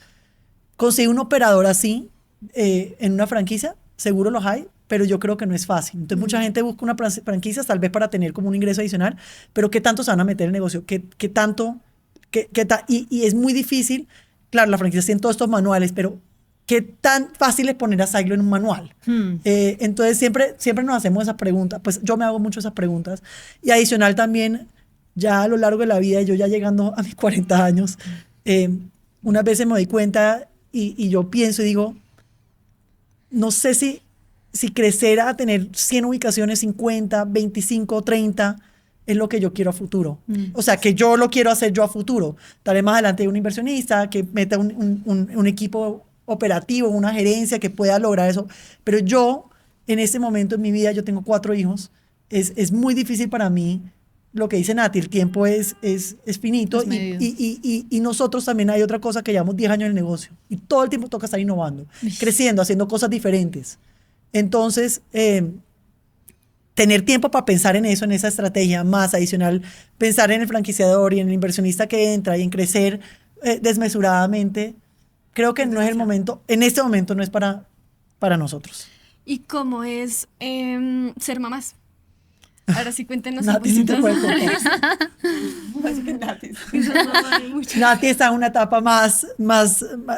Conseguir un operador así en una franquicia, seguro los hay, pero yo creo que no es fácil. Entonces mucha gente busca una franquicia tal vez para tener como un ingreso adicional, pero ¿qué tanto se van a meter en el negocio? ¿Qué tanto? Y es muy difícil. Claro, las franquicias tienen todos estos manuales, pero ¿qué tan fácil es poner a Saiglo en un manual? Entonces siempre nos hacemos esas preguntas. Pues yo me hago mucho esas preguntas. Y adicional también, ya a lo largo de la vida, yo ya llegando a mis 40 años, unas veces me doy cuenta y yo pienso y digo, no sé si crecer a tener 100 ubicaciones, 50, 25, 30, es lo que yo quiero a futuro. O sea, que yo lo quiero hacer yo a futuro. Tal vez más adelante hay un inversionista que meta un equipo operativo, una gerencia que pueda lograr eso. Pero yo, en este momento en mi vida, yo tengo 4 hijos, es muy difícil para mí. Lo que dice Nati, el tiempo es finito Es medido. y nosotros también hay otra cosa que llevamos 10 años en el negocio y todo el tiempo toca estar innovando, creciendo, haciendo cosas diferentes. Entonces, tener tiempo para pensar en eso, en esa estrategia más adicional, pensar en el franquiciador y en el inversionista que entra y en crecer desmesuradamente, creo que no es el momento, en este momento no es para nosotros. ¿Y cómo es ser mamás? Ahora sí cuéntenos Nati sí te puede contar. Así que Nati. Nati está en una etapa más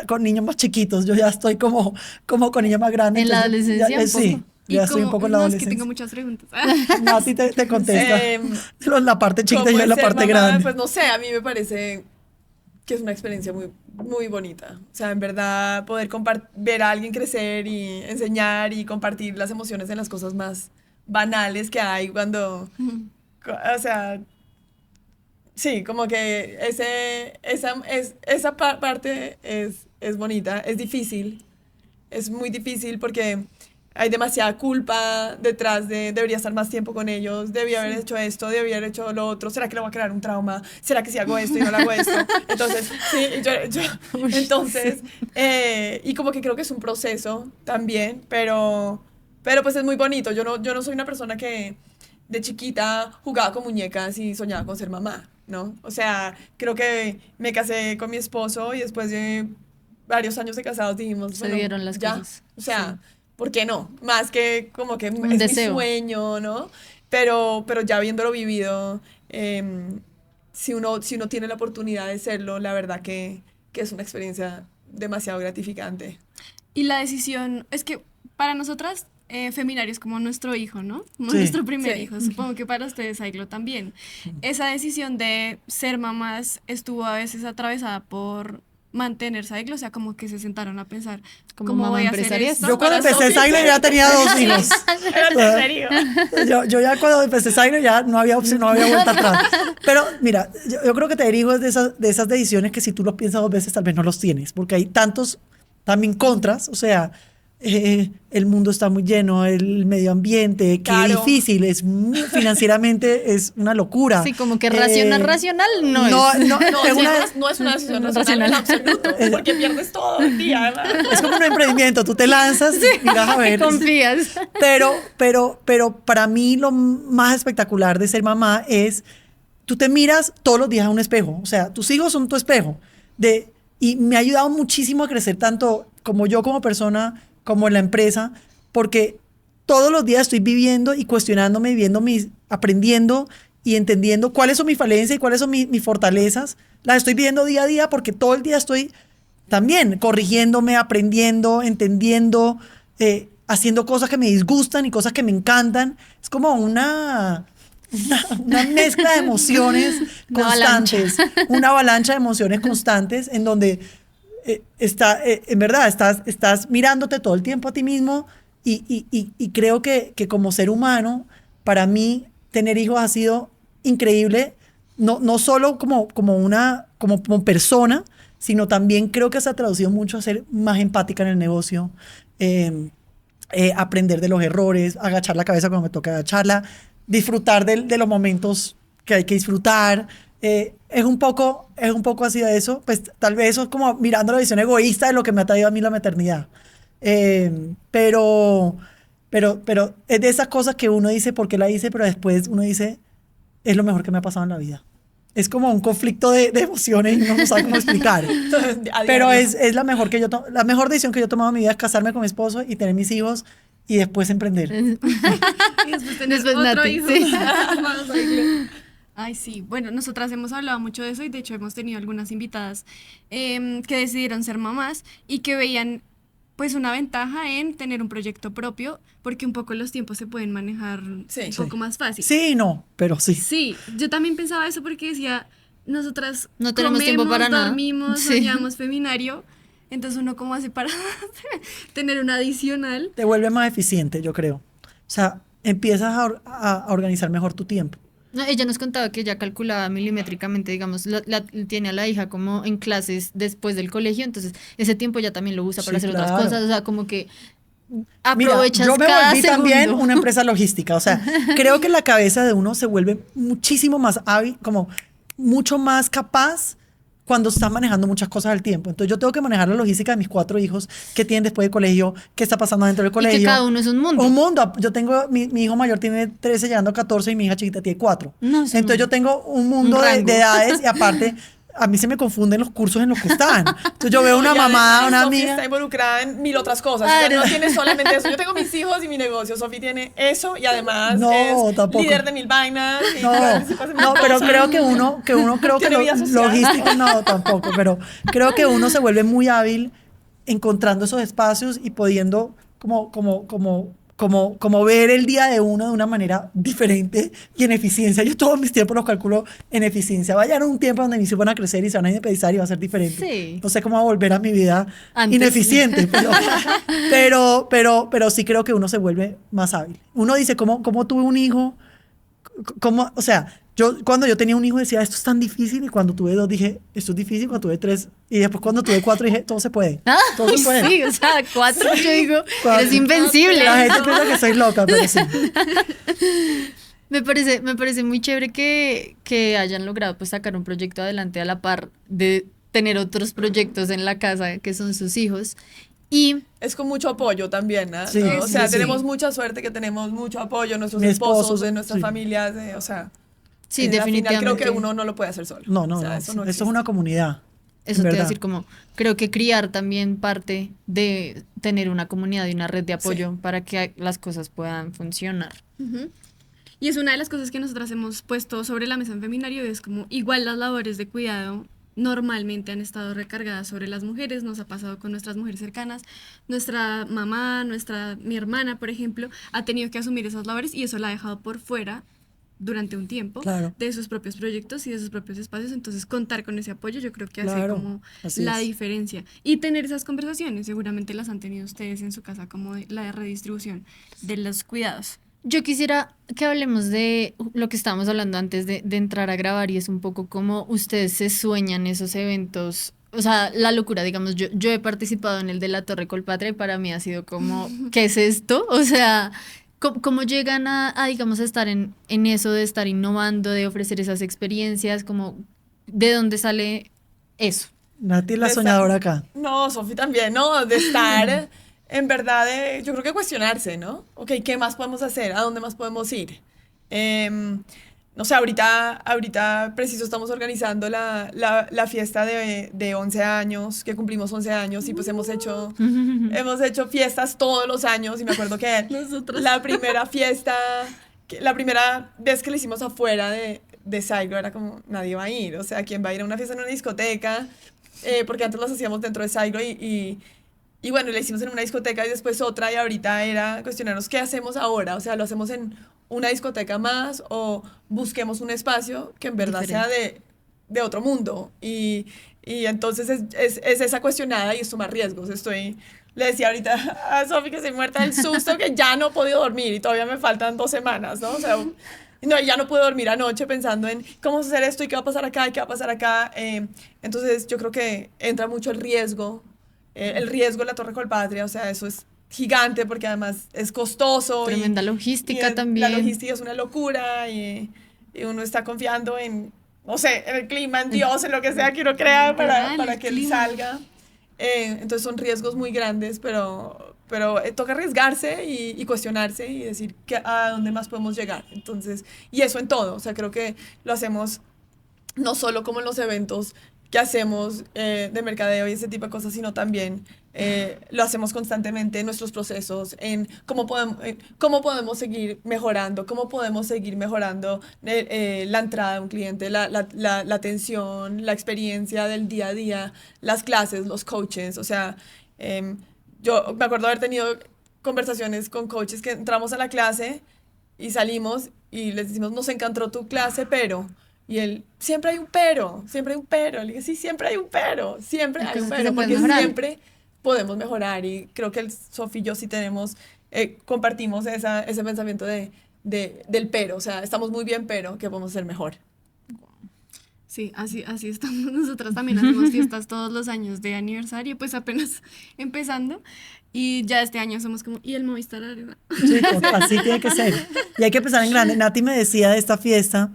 con niños más chiquitos. Yo ya estoy como con niños más grandes. En la entonces, adolescencia un sí, poco. ya estoy un poco en la no, es que adolescencia. tengo muchas preguntas. Nati te contesta. La parte chiquita y ¿Cómo yo es la ser parte mamá? grande. Pues no sé, a mí me parece que es una experiencia muy bonita. O sea, en verdad, poder ver a alguien crecer y enseñar y compartir las emociones en las cosas más banales que hay cuando, o sea, sí, como que esa parte es bonita, es difícil, es muy difícil porque hay demasiada culpa detrás debería estar más tiempo con ellos, debía haber hecho esto, debía haber hecho lo otro, ¿será que le voy a crear un trauma? ¿Será que si hago esto y no lo hago esto? Entonces, sí, entonces, y como que creo que es un proceso también, pero pues es muy bonito. Yo no soy una persona que de chiquita jugaba con muñecas y soñaba con ser mamá, ¿no? O sea, creo que me casé con mi esposo y después de varios años de casados dijimos, Se bueno, dieron las ya, cosas. o sea, ¿por qué no? Más que como que Un es deseo. mi sueño, ¿no? Pero ya habiéndolo vivido, si uno tiene la oportunidad de serlo, la verdad que es una experiencia demasiado gratificante. Y la decisión, es que para nosotras, Feminario es como nuestro hijo, ¿no? Como Sí. nuestro primer Sí. hijo. Supongo que para ustedes, Aiglo, también. Esa decisión de ser mamás estuvo a veces atravesada por mantener Saiglo, o sea, como que se sentaron a pensar Como cómo mamá voy a hacer empresaria. esto. Yo cuando para empecé Sofi. Saiglo ya tenía 2 hijos. Era el tercer hijo. Yo ya cuando empecé Saiglo ya no había opción, no había vuelta atrás. Pero mira, yo creo que tener hijos es de esas decisiones que si tú los piensas 2 veces tal vez no los tienes, porque hay tantos también contras, o sea, el mundo está muy lleno, el medio ambiente, qué Claro. difícil, financieramente es una locura. Sí, como que racional no es. No, No, es sí, una- no es una decisión no racional en racional. absoluto, porque pierdes todo el día. ¿verdad? es como un emprendimiento, tú te lanzas y miras a ver. Confías. Pero para mí lo más espectacular de ser mamá es, tú te miras todos los días a un espejo, o sea, tus hijos son tu espejo, y me ha ayudado muchísimo a crecer tanto como yo como persona, como en la empresa, porque todos los días estoy viviendo y cuestionándome, aprendiendo y entendiendo cuáles son mis falencias y cuáles son mis fortalezas. Las estoy viviendo día a día porque todo el día estoy también corrigiéndome, aprendiendo, entendiendo, haciendo cosas que me disgustan y cosas que me encantan. Es como una mezcla de emociones Una constantes, una avalancha de emociones constantes en donde en verdad estás mirándote todo el tiempo a ti mismo y creo que como ser humano, para mí tener hijos ha sido increíble, no solo como persona, sino también creo que se ha traducido mucho a ser más empática en el negocio, aprender de los errores, agachar la cabeza cuando me toca agacharla, disfrutar de los momentos que hay que disfrutar. Es un poco así de eso, pues tal vez eso es como mirando la visión egoísta de lo que me ha traído a mí la maternidad. Pero es de esas cosas que uno dice, ¿por qué la hice? Pero después uno dice, es lo mejor que me ha pasado en la vida. Es como un conflicto de emociones y uno no sabe cómo explicar. A Pero diario. es la mejor la mejor decisión que yo he tomado en mi vida es casarme con mi esposo y tener mis hijos y después emprender. Y después tener Después otro Nati, hijo. sí. Más Saiglo. Ay, sí. Bueno, nosotras hemos hablado mucho de eso y de hecho hemos tenido algunas invitadas que decidieron ser mamás y que veían pues una ventaja en tener un proyecto propio porque un poco los tiempos se pueden manejar Sí. un poco más fácil. Sí y no, pero sí. Sí, yo también pensaba eso porque decía, nosotras No tenemos tiempo para nada. dormimos, Sí. soñamos feminario, entonces uno cómo hace para tener un adicional. Te vuelve más eficiente, yo creo. O sea, empiezas a organizar mejor tu tiempo. No, ella nos contaba que ella calculaba milimétricamente, digamos, tiene a la hija como en clases después del colegio, entonces ese tiempo ya también lo usa para Sí, hacer claro. otras cosas, o sea, como que Mira, aprovechas yo me cada volví segundo. también una empresa logística. O sea, creo que la cabeza de uno se vuelve muchísimo más hábil, como mucho más capaz cuando estás manejando muchas cosas al tiempo. Entonces yo tengo que manejar la logística de mis 4 hijos, qué tienen después del colegio, qué está pasando dentro del Y colegio. que cada uno es un mundo. Un mundo. Yo tengo, mi hijo mayor tiene 13, llegando a 14 y mi hija chiquita tiene 4. No, es un Entonces yo mundo. tengo un mundo Un de rango. edades y aparte a mí se me confunden los cursos en los que están. Entonces yo veo una Y además, mamá, una Sofi amiga. está involucrada en 1000 otras cosas. Ah, O sea, no no. tiene solamente eso. Yo tengo mis hijos y mi negocio. Sofi tiene eso y además No, es tampoco. líder de 1000 vainas. Y No, participa en 1000 no, pero cosas. creo que uno creo que Tiene vida social. logística no tampoco, pero creo que uno se vuelve muy hábil encontrando esos espacios y pudiendo como ver el día de uno de una manera diferente y en eficiencia. Yo todos mis tiempos los calculo en eficiencia. Va a llegar un tiempo donde mis hijos van a crecer y se van a independizar y va a ser diferente. Sí. No sé cómo va a volver a mi vida Antes. ineficiente, pero sí creo que uno se vuelve más hábil. Uno dice, ¿cómo tuve un hijo? O sea, cuando yo tenía un hijo decía, esto es tan difícil, y cuando tuve 2 dije, esto es difícil, cuando tuve 3, y después cuando tuve 4 dije, todo se puede. Todo se puede. Sí, o sea, 4, yo digo, Cuatro. eres invencible. La gente piensa que soy loca, pero sí. Me parece muy chévere que hayan logrado pues sacar un proyecto adelante a la par de tener otros proyectos en la casa que son sus hijos. Y Es con mucho apoyo también, ¿no? Sí, O sea, sí, tenemos sí. mucha suerte que tenemos mucho apoyo de nuestros Mi esposo, esposos, de nuestras sí. familias, o sea, sí, al final definitivamente. creo que uno no lo puede hacer solo. No, O sea, eso no esto es existe. una comunidad. Eso en te iba a verdad. decir, como creo que criar también parte de tener una comunidad y una red de apoyo para que las cosas puedan funcionar. Ujú. Y es una de las cosas que nosotras hemos puesto sobre la mesa en Feminario, es como igual las labores de cuidado normalmente han estado recargadas sobre las mujeres, nos ha pasado con nuestras mujeres cercanas, nuestra mamá, mi hermana, por ejemplo, ha tenido que asumir esas labores y eso la ha dejado por fuera durante un tiempo Claro. de sus propios proyectos y de sus propios espacios. Entonces, contar con ese apoyo yo creo que hace Claro, como así la es. diferencia. Y tener esas conversaciones, seguramente las han tenido ustedes en su casa, como de la redistribución de los cuidados. Yo quisiera que hablemos de lo que estábamos hablando antes de entrar a grabar y es un poco como ustedes se sueñan esos eventos, o sea, la locura, digamos, yo he participado en el de la Torre Colpatria y para mí ha sido como, ¿qué es esto? O sea, ¿cómo llegan digamos, a estar en eso de estar innovando, de ofrecer esas experiencias, como, ¿de dónde sale eso? Nati es la De soñadora acá. No, Sofi también, ¿no? De estar, en verdad, yo creo que cuestionarse, ¿no? Ok, ¿qué más podemos hacer? ¿A dónde más podemos ir? No sé, ahorita preciso estamos organizando la fiesta de 11 años, que cumplimos 11 años y pues hemos hecho fiestas todos los años y me acuerdo que la primera fiesta, la primera vez que la hicimos afuera de Saigro era como, nadie va a ir, o sea, ¿quién va a ir a una fiesta en una discoteca? Porque antes las hacíamos dentro de Saigro y bueno, la hicimos en una discoteca y después otra y ahorita era cuestionarnos qué hacemos ahora, o sea, lo hacemos en una discoteca más o busquemos un espacio que en verdad sea de otro mundo y entonces es esa cuestionada y es tomar riesgos. Le decía ahorita a Sofi que se muerta del susto que ya no he podido dormir y todavía me faltan 2 semanas, ¿no? O sea, no, ya no puedo dormir anoche pensando en cómo hacer esto y qué va a pasar acá y qué va a pasar acá. Entonces yo creo que entra mucho el riesgo de la Torre Colpatria, o sea, eso es gigante porque además es costoso. Tremenda logística y también. La logística es una locura y uno está confiando en, no sé, en el clima, en Dios, en lo que sea que uno crea para que él salga. Entonces son riesgos muy grandes, pero toca arriesgarse y cuestionarse y decir a dónde más podemos llegar. Entonces, y eso en todo, o sea, creo que lo hacemos no solo como en los eventos que hacemos de mercadeo y ese tipo de cosas, sino también lo hacemos constantemente en nuestros procesos, en cómo podemos seguir mejorando, la entrada de un cliente, la atención, la experiencia del día a día, las clases, los coaches. O sea, yo me acuerdo haber tenido conversaciones con coaches que entramos a la clase y salimos y les decimos, nos encantó tu clase, pero... Y él, siempre hay un pero. Le dije, sí, siempre hay un pero, porque siempre podemos mejorar. Y creo que Sofi y yo sí compartimos ese pensamiento del pero. O sea, estamos muy bien, pero que podemos ser mejor. Sí, así estamos. Nosotras también hacemos fiestas todos los años de aniversario, pues apenas empezando. Y ya este año somos como, ¿y el Movistar Arena? Sí, así tiene que ser. Y hay que pensar en grande. Nati me decía de esta fiesta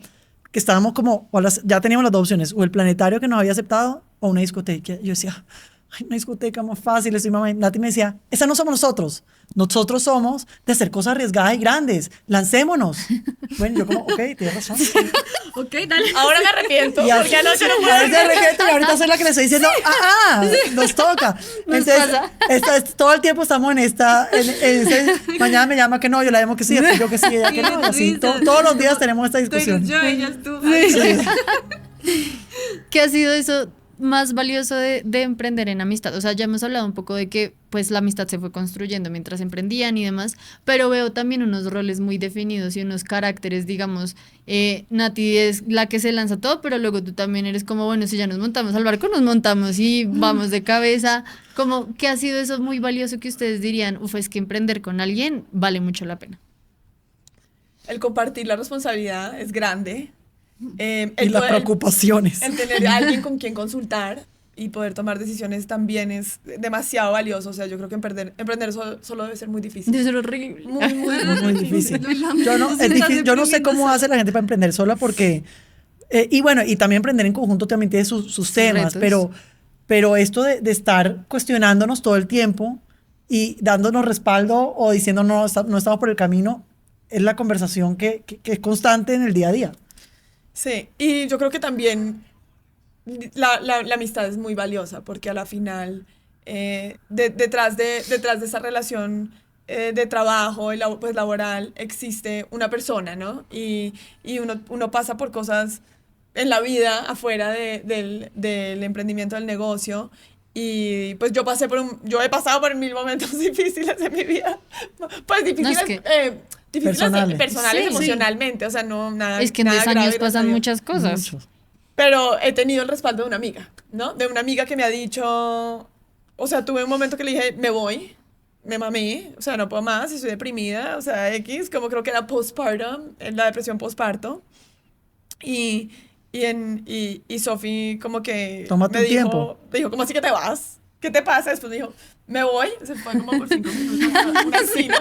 que estábamos como, ya teníamos las 2 opciones, o el planetario que nos había aceptado, o una discoteca. Yo decía, ay, una discoteca más fácil, estoy mamá. Nati me decía, esa no somos nosotros somos de hacer cosas arriesgadas y grandes, lancémonos. Bueno, yo como, ok, tienes razón. Ok, dale. Ahora me arrepiento, Y así, porque anoche no puedo. y ahorita soy la que le estoy diciendo, nos toca. Entonces, todo el tiempo estamos en esta, mañana me llama que no, yo la llamo que sí, después yo que sí, ella que no, así, todos los días tenemos esta discusión. Yo, ella es tú. ¿Qué ha sido eso más valioso de emprender en amistad? O sea, ya hemos hablado un poco de que pues la amistad se fue construyendo mientras emprendían y demás, pero veo también unos roles muy definidos y unos caracteres, digamos, Nati es la que se lanza todo, pero luego tú también eres como, bueno, si ya nos montamos al barco, nos montamos y vamos de cabeza. Como, ¿qué ha sido eso muy valioso que ustedes dirían, es que emprender con alguien vale mucho la pena? El compartir la responsabilidad es grande. Y las preocupaciones. El tener a alguien con quien consultar y poder tomar decisiones también es demasiado valioso. O sea, yo creo que emprender solo debe ser muy difícil. Debe ser horrible. Muy difícil. Yo no sé cómo hace la gente para emprender sola porque, y bueno, y también emprender en conjunto también tiene sus temas, pero esto de estar cuestionándonos todo el tiempo y dándonos respaldo o diciendo no estamos por el camino, es la conversación que es constante en el día a día. Sí, y yo creo que también la amistad es muy valiosa porque a la final detrás de esa relación de trabajo pues laboral existe una persona, ¿no? Y uno pasa por cosas en la vida afuera del emprendimiento del negocio y pues yo he pasado por 1000 momentos difíciles en mi vida, pues difíciles. No, es que personales Sí. emocionalmente, o sea, no nada. Es que en nada 10 grave, años gracias a pasan Dios. muchas cosas. Muchos. Pero he tenido el respaldo de una amiga, ¿no? De una amiga que me ha dicho, o sea, tuve un momento que le dije, me voy, me mamé, o sea, no puedo más, estoy deprimida, o sea, X, como creo que era postpartum, la depresión postparto. Y, y Sofi como que Tómate un tiempo. me dijo, ¿cómo así que te vas? ¿Qué te pasa? Después me dijo, me voy, se fue como por 5 minutos, un asilo,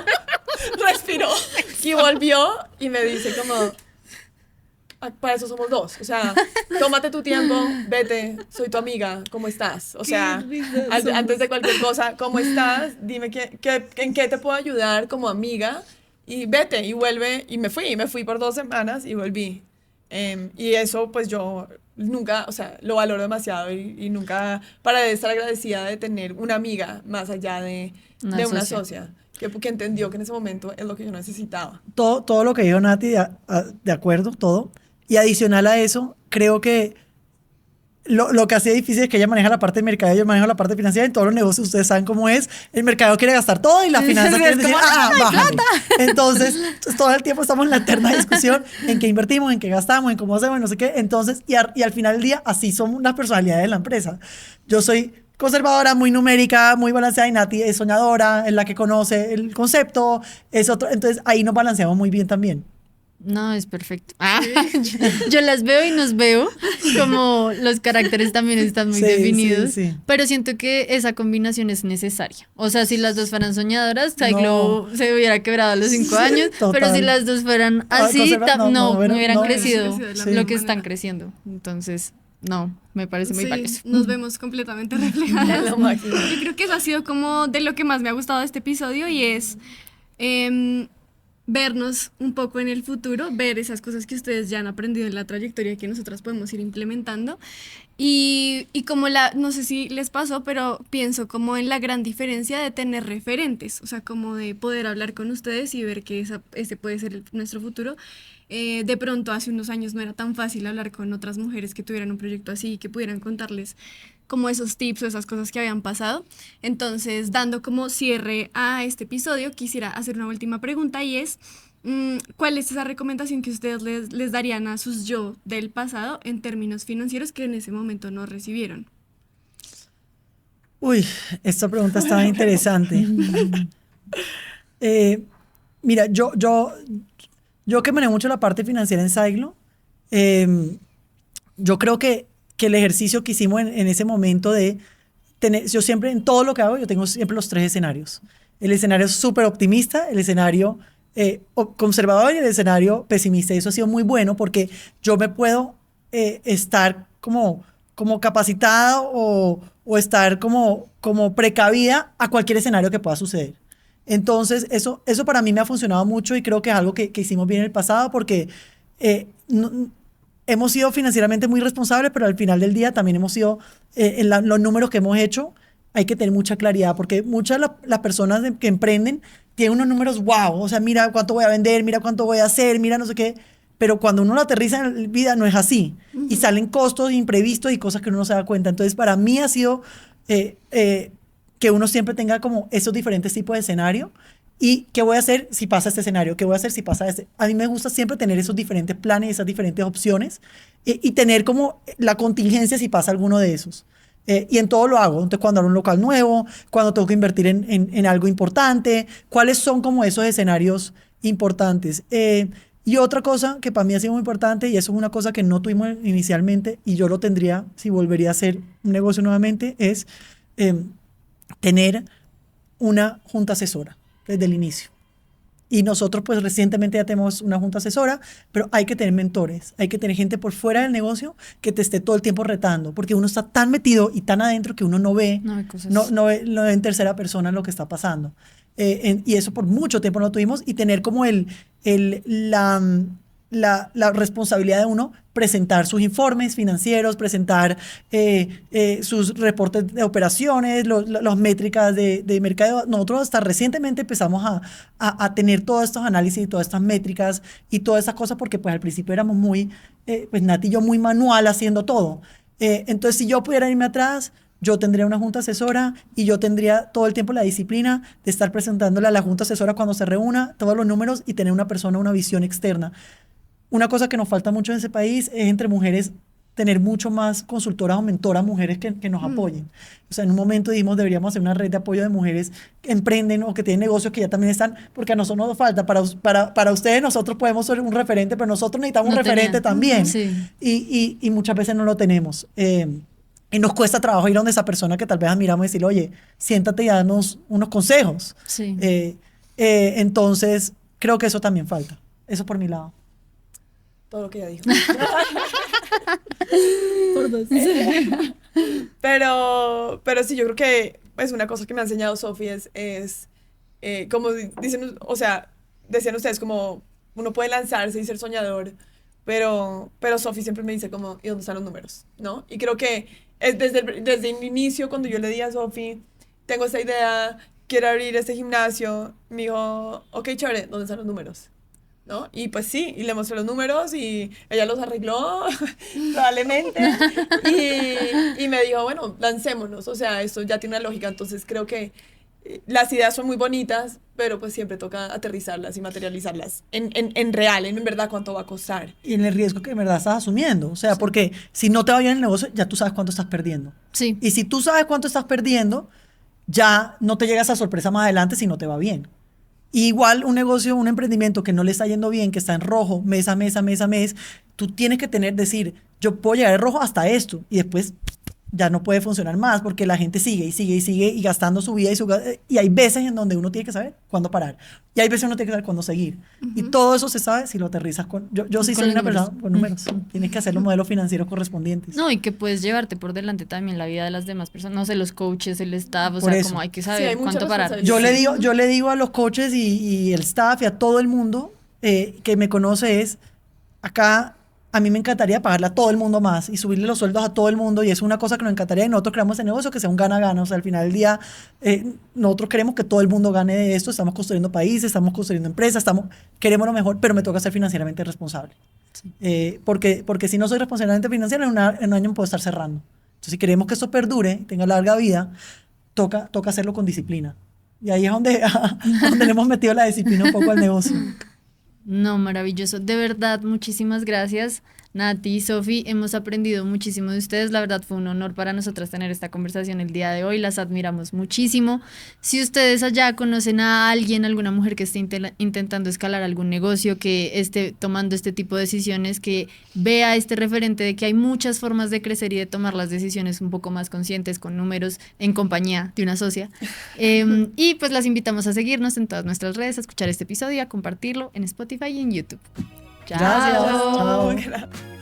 respiró y volvió y me dice como, "Ah, para eso somos dos, o sea, tómate tu tiempo, vete, soy tu amiga, ¿cómo estás? O sea, antes de cualquier cosa, ¿cómo estás? Dime en qué te puedo ayudar como amiga y vete y vuelve y me fui por 2 semanas y volví. Y eso pues yo nunca, o sea, lo valoro demasiado y nunca pararé de estar agradecida de tener una amiga más allá de una socia que entendió que en ese momento es lo que yo necesitaba. Todo lo que dijo Nati, de acuerdo, todo. Y adicional a eso, creo que lo que hacía difícil es que ella maneja la parte de mercadeo, yo manejo la parte financiera. En todos los negocios ustedes saben cómo es. El mercadeo quiere gastar todo y la finanza quiere decir, bájale. Entonces, todo el tiempo estamos en la eterna discusión en qué invertimos, en qué gastamos, en cómo hacemos, no sé qué. Entonces, y al final del día, así son las personalidades de la empresa. Yo soy conservadora, muy numérica, muy balanceada, y Nati es soñadora, es la que conoce el concepto, es otro. Entonces, ahí nos balanceamos muy bien también. No, es perfecto. Yo las veo y nos veo, como los caracteres también están muy Sí, definidos, sí. pero siento que esa combinación es necesaria. O sea, si las dos fueran soñadoras, Saiglo se hubiera quebrado a los 5 años, total. pero si las dos fueran así, no hubieran crecido Sí. lo que están creciendo. Entonces, no, me parece muy Sí, valioso. nos vemos completamente reflejadas. Lo máximo. Yo creo que eso ha sido como de lo que más me ha gustado de este episodio y es vernos un poco en el futuro, ver esas cosas que ustedes ya han aprendido en la trayectoria que nosotras podemos ir implementando y como no sé si les pasó, pero pienso como en la gran diferencia de tener referentes, o sea, como de poder hablar con ustedes y ver que ese puede ser nuestro futuro. De pronto hace unos años no era tan fácil hablar con otras mujeres que tuvieran un proyecto así y que pudieran contarles como esos tips o esas cosas que habían pasado. Entonces, dando como cierre a este episodio, quisiera hacer una última pregunta y es, ¿cuál es esa recomendación que ustedes les darían a sus yo del pasado en términos financieros que en ese momento no recibieron? Uy, esta pregunta estaba interesante. Mira, yo que manejo mucho la parte financiera en Saiglo, yo creo que el ejercicio que hicimos en ese momento de tener, yo siempre en todo lo que hago, yo tengo siempre los 3 escenarios. El escenario súper optimista, el escenario conservador y el escenario pesimista. Y eso ha sido muy bueno porque yo me puedo estar como capacitada o estar como precavida a cualquier escenario que pueda suceder. Entonces, eso para mí me ha funcionado mucho y creo que es algo que hicimos bien en el pasado porque hemos sido financieramente muy responsables, pero al final del día también hemos sido, en los números que hemos hecho, hay que tener mucha claridad porque muchas de las personas que emprenden tienen unos números wow, o sea, mira cuánto voy a vender, mira cuánto voy a hacer, mira no sé qué, pero cuando uno lo aterriza en la vida no es así y salen costos imprevistos y cosas que uno no se da cuenta. Entonces, para mí ha sido que uno siempre tenga como esos diferentes tipos de escenario. ¿Y qué voy a hacer si pasa este escenario? ¿Qué voy a hacer si pasa este? A mí me gusta siempre tener esos diferentes planes, esas diferentes opciones y tener como la contingencia si pasa alguno de esos. Y en todo lo hago. Entonces, cuando abro un local nuevo, cuando tengo que invertir en algo importante, ¿cuáles son como esos escenarios importantes? Y otra cosa que para mí ha sido muy importante, y eso es una cosa que no tuvimos inicialmente, y yo lo tendría si volvería a hacer un negocio nuevamente, es tener una junta asesora desde el inicio. Y nosotros pues recientemente ya tenemos una junta asesora, pero hay que tener mentores, hay que tener gente por fuera del negocio que te esté todo el tiempo retando, porque uno está tan metido y tan adentro que uno no ve, no ve en tercera persona lo que está pasando. Y eso por mucho tiempo no tuvimos, y tener como la responsabilidad de uno presentar sus informes financieros, presentar sus reportes de operaciones, las métricas de mercado. Nosotros hasta recientemente empezamos a tener todos estos análisis y todas estas métricas y todas esas cosas porque pues al principio éramos muy, pues Nati y yo muy manual haciendo todo. Entonces si yo pudiera irme atrás, yo tendría una junta asesora y yo tendría todo el tiempo la disciplina de estar presentándole a la junta asesora cuando se reúna todos los números y tener una persona, una visión externa. Una cosa que nos falta mucho en ese país es entre mujeres tener mucho más consultoras o mentoras mujeres que nos apoyen. O sea, en un momento dijimos deberíamos hacer una red de apoyo de mujeres que emprenden o que tienen negocios que ya también están, porque a nosotros nos falta. Para ustedes nosotros podemos ser un referente, pero nosotros necesitamos un referente también. Sí. Y muchas veces no lo tenemos. Y nos cuesta trabajo ir a donde esa persona que tal vez admiramos y decirle, oye, siéntate y danos unos consejos. Sí. Entonces, creo que eso también falta. Eso por mi lado. Todo lo que ella dijo. Por dos. Pero sí, yo creo que es una cosa que me ha enseñado Sofi es como dicen, o sea, decían ustedes como uno puede lanzarse y ser soñador, pero Sofi siempre me dice como, ¿y dónde están los números? ¿No? Y creo que es desde el inicio, cuando yo le di a Sofi, tengo esta idea, quiero abrir este gimnasio, me dijo, ok, chévere, ¿dónde están los números? ¿No? Y pues sí, y le mostré los números y ella los arregló, probablemente, y me dijo, bueno, lancémonos, o sea, esto ya tiene una lógica, entonces creo que las ideas son muy bonitas, pero pues siempre toca aterrizarlas y materializarlas en real, en verdad cuánto va a costar. Y en el riesgo que en verdad estás asumiendo. O sea, porque si no te va bien el negocio, ya tú sabes cuánto estás perdiendo. Sí. Y si tú sabes cuánto estás perdiendo, ya no te llega esa sorpresa más adelante si no te va bien. Y igual un negocio, un emprendimiento que no le está yendo bien, que está en rojo, mes a mes, tú tienes que decir, yo puedo llegar en rojo hasta esto, y después ya no puede funcionar más porque la gente sigue y gastando su vida y hay veces en donde uno tiene que saber cuándo parar y hay veces uno tiene que saber cuándo seguir y todo eso se sabe si lo aterrizas con yo sí Con soy una números. persona con números. Tienes que hacer los modelos financieros correspondientes. No, y que puedes llevarte por delante también la vida de las demás personas, no sé, los coaches, el staff, o Por sea, eso. como hay que Sí, saber hay mucha cuánto parar. responsabilidad. Yo le digo a los coaches y el staff y a todo el mundo que me conoce acá a mí me encantaría pagarle a todo el mundo más y subirle los sueldos a todo el mundo y es una cosa que nos encantaría y nosotros creamos ese negocio que sea un gana-gana. O sea, al final del día nosotros queremos que todo el mundo gane de esto, estamos construyendo países, estamos construyendo empresas, queremos lo mejor, pero me toca ser financieramente responsable. Sí. Porque si no soy responsablemente financiero, en un año me puedo estar cerrando. Entonces, si queremos que esto perdure, tenga larga vida, toca hacerlo con disciplina. Y ahí es donde le hemos metido la disciplina un poco al negocio. No, maravilloso. De verdad, muchísimas gracias, Nati y Sofi. Hemos aprendido muchísimo de ustedes. La verdad fue un honor para nosotras tener esta conversación el día de hoy. Las admiramos muchísimo. Si ustedes allá conocen a alguien, alguna mujer que esté intentando escalar algún negocio, que esté tomando este tipo de decisiones, que vea este referente de que hay muchas formas de crecer y de tomar las decisiones un poco más conscientes, con números, en compañía de una socia. Y pues las invitamos a seguirnos en todas nuestras redes, a escuchar este episodio, a compartirlo en Spotify y en YouTube. Chao. Gracias. Chao. Gracias.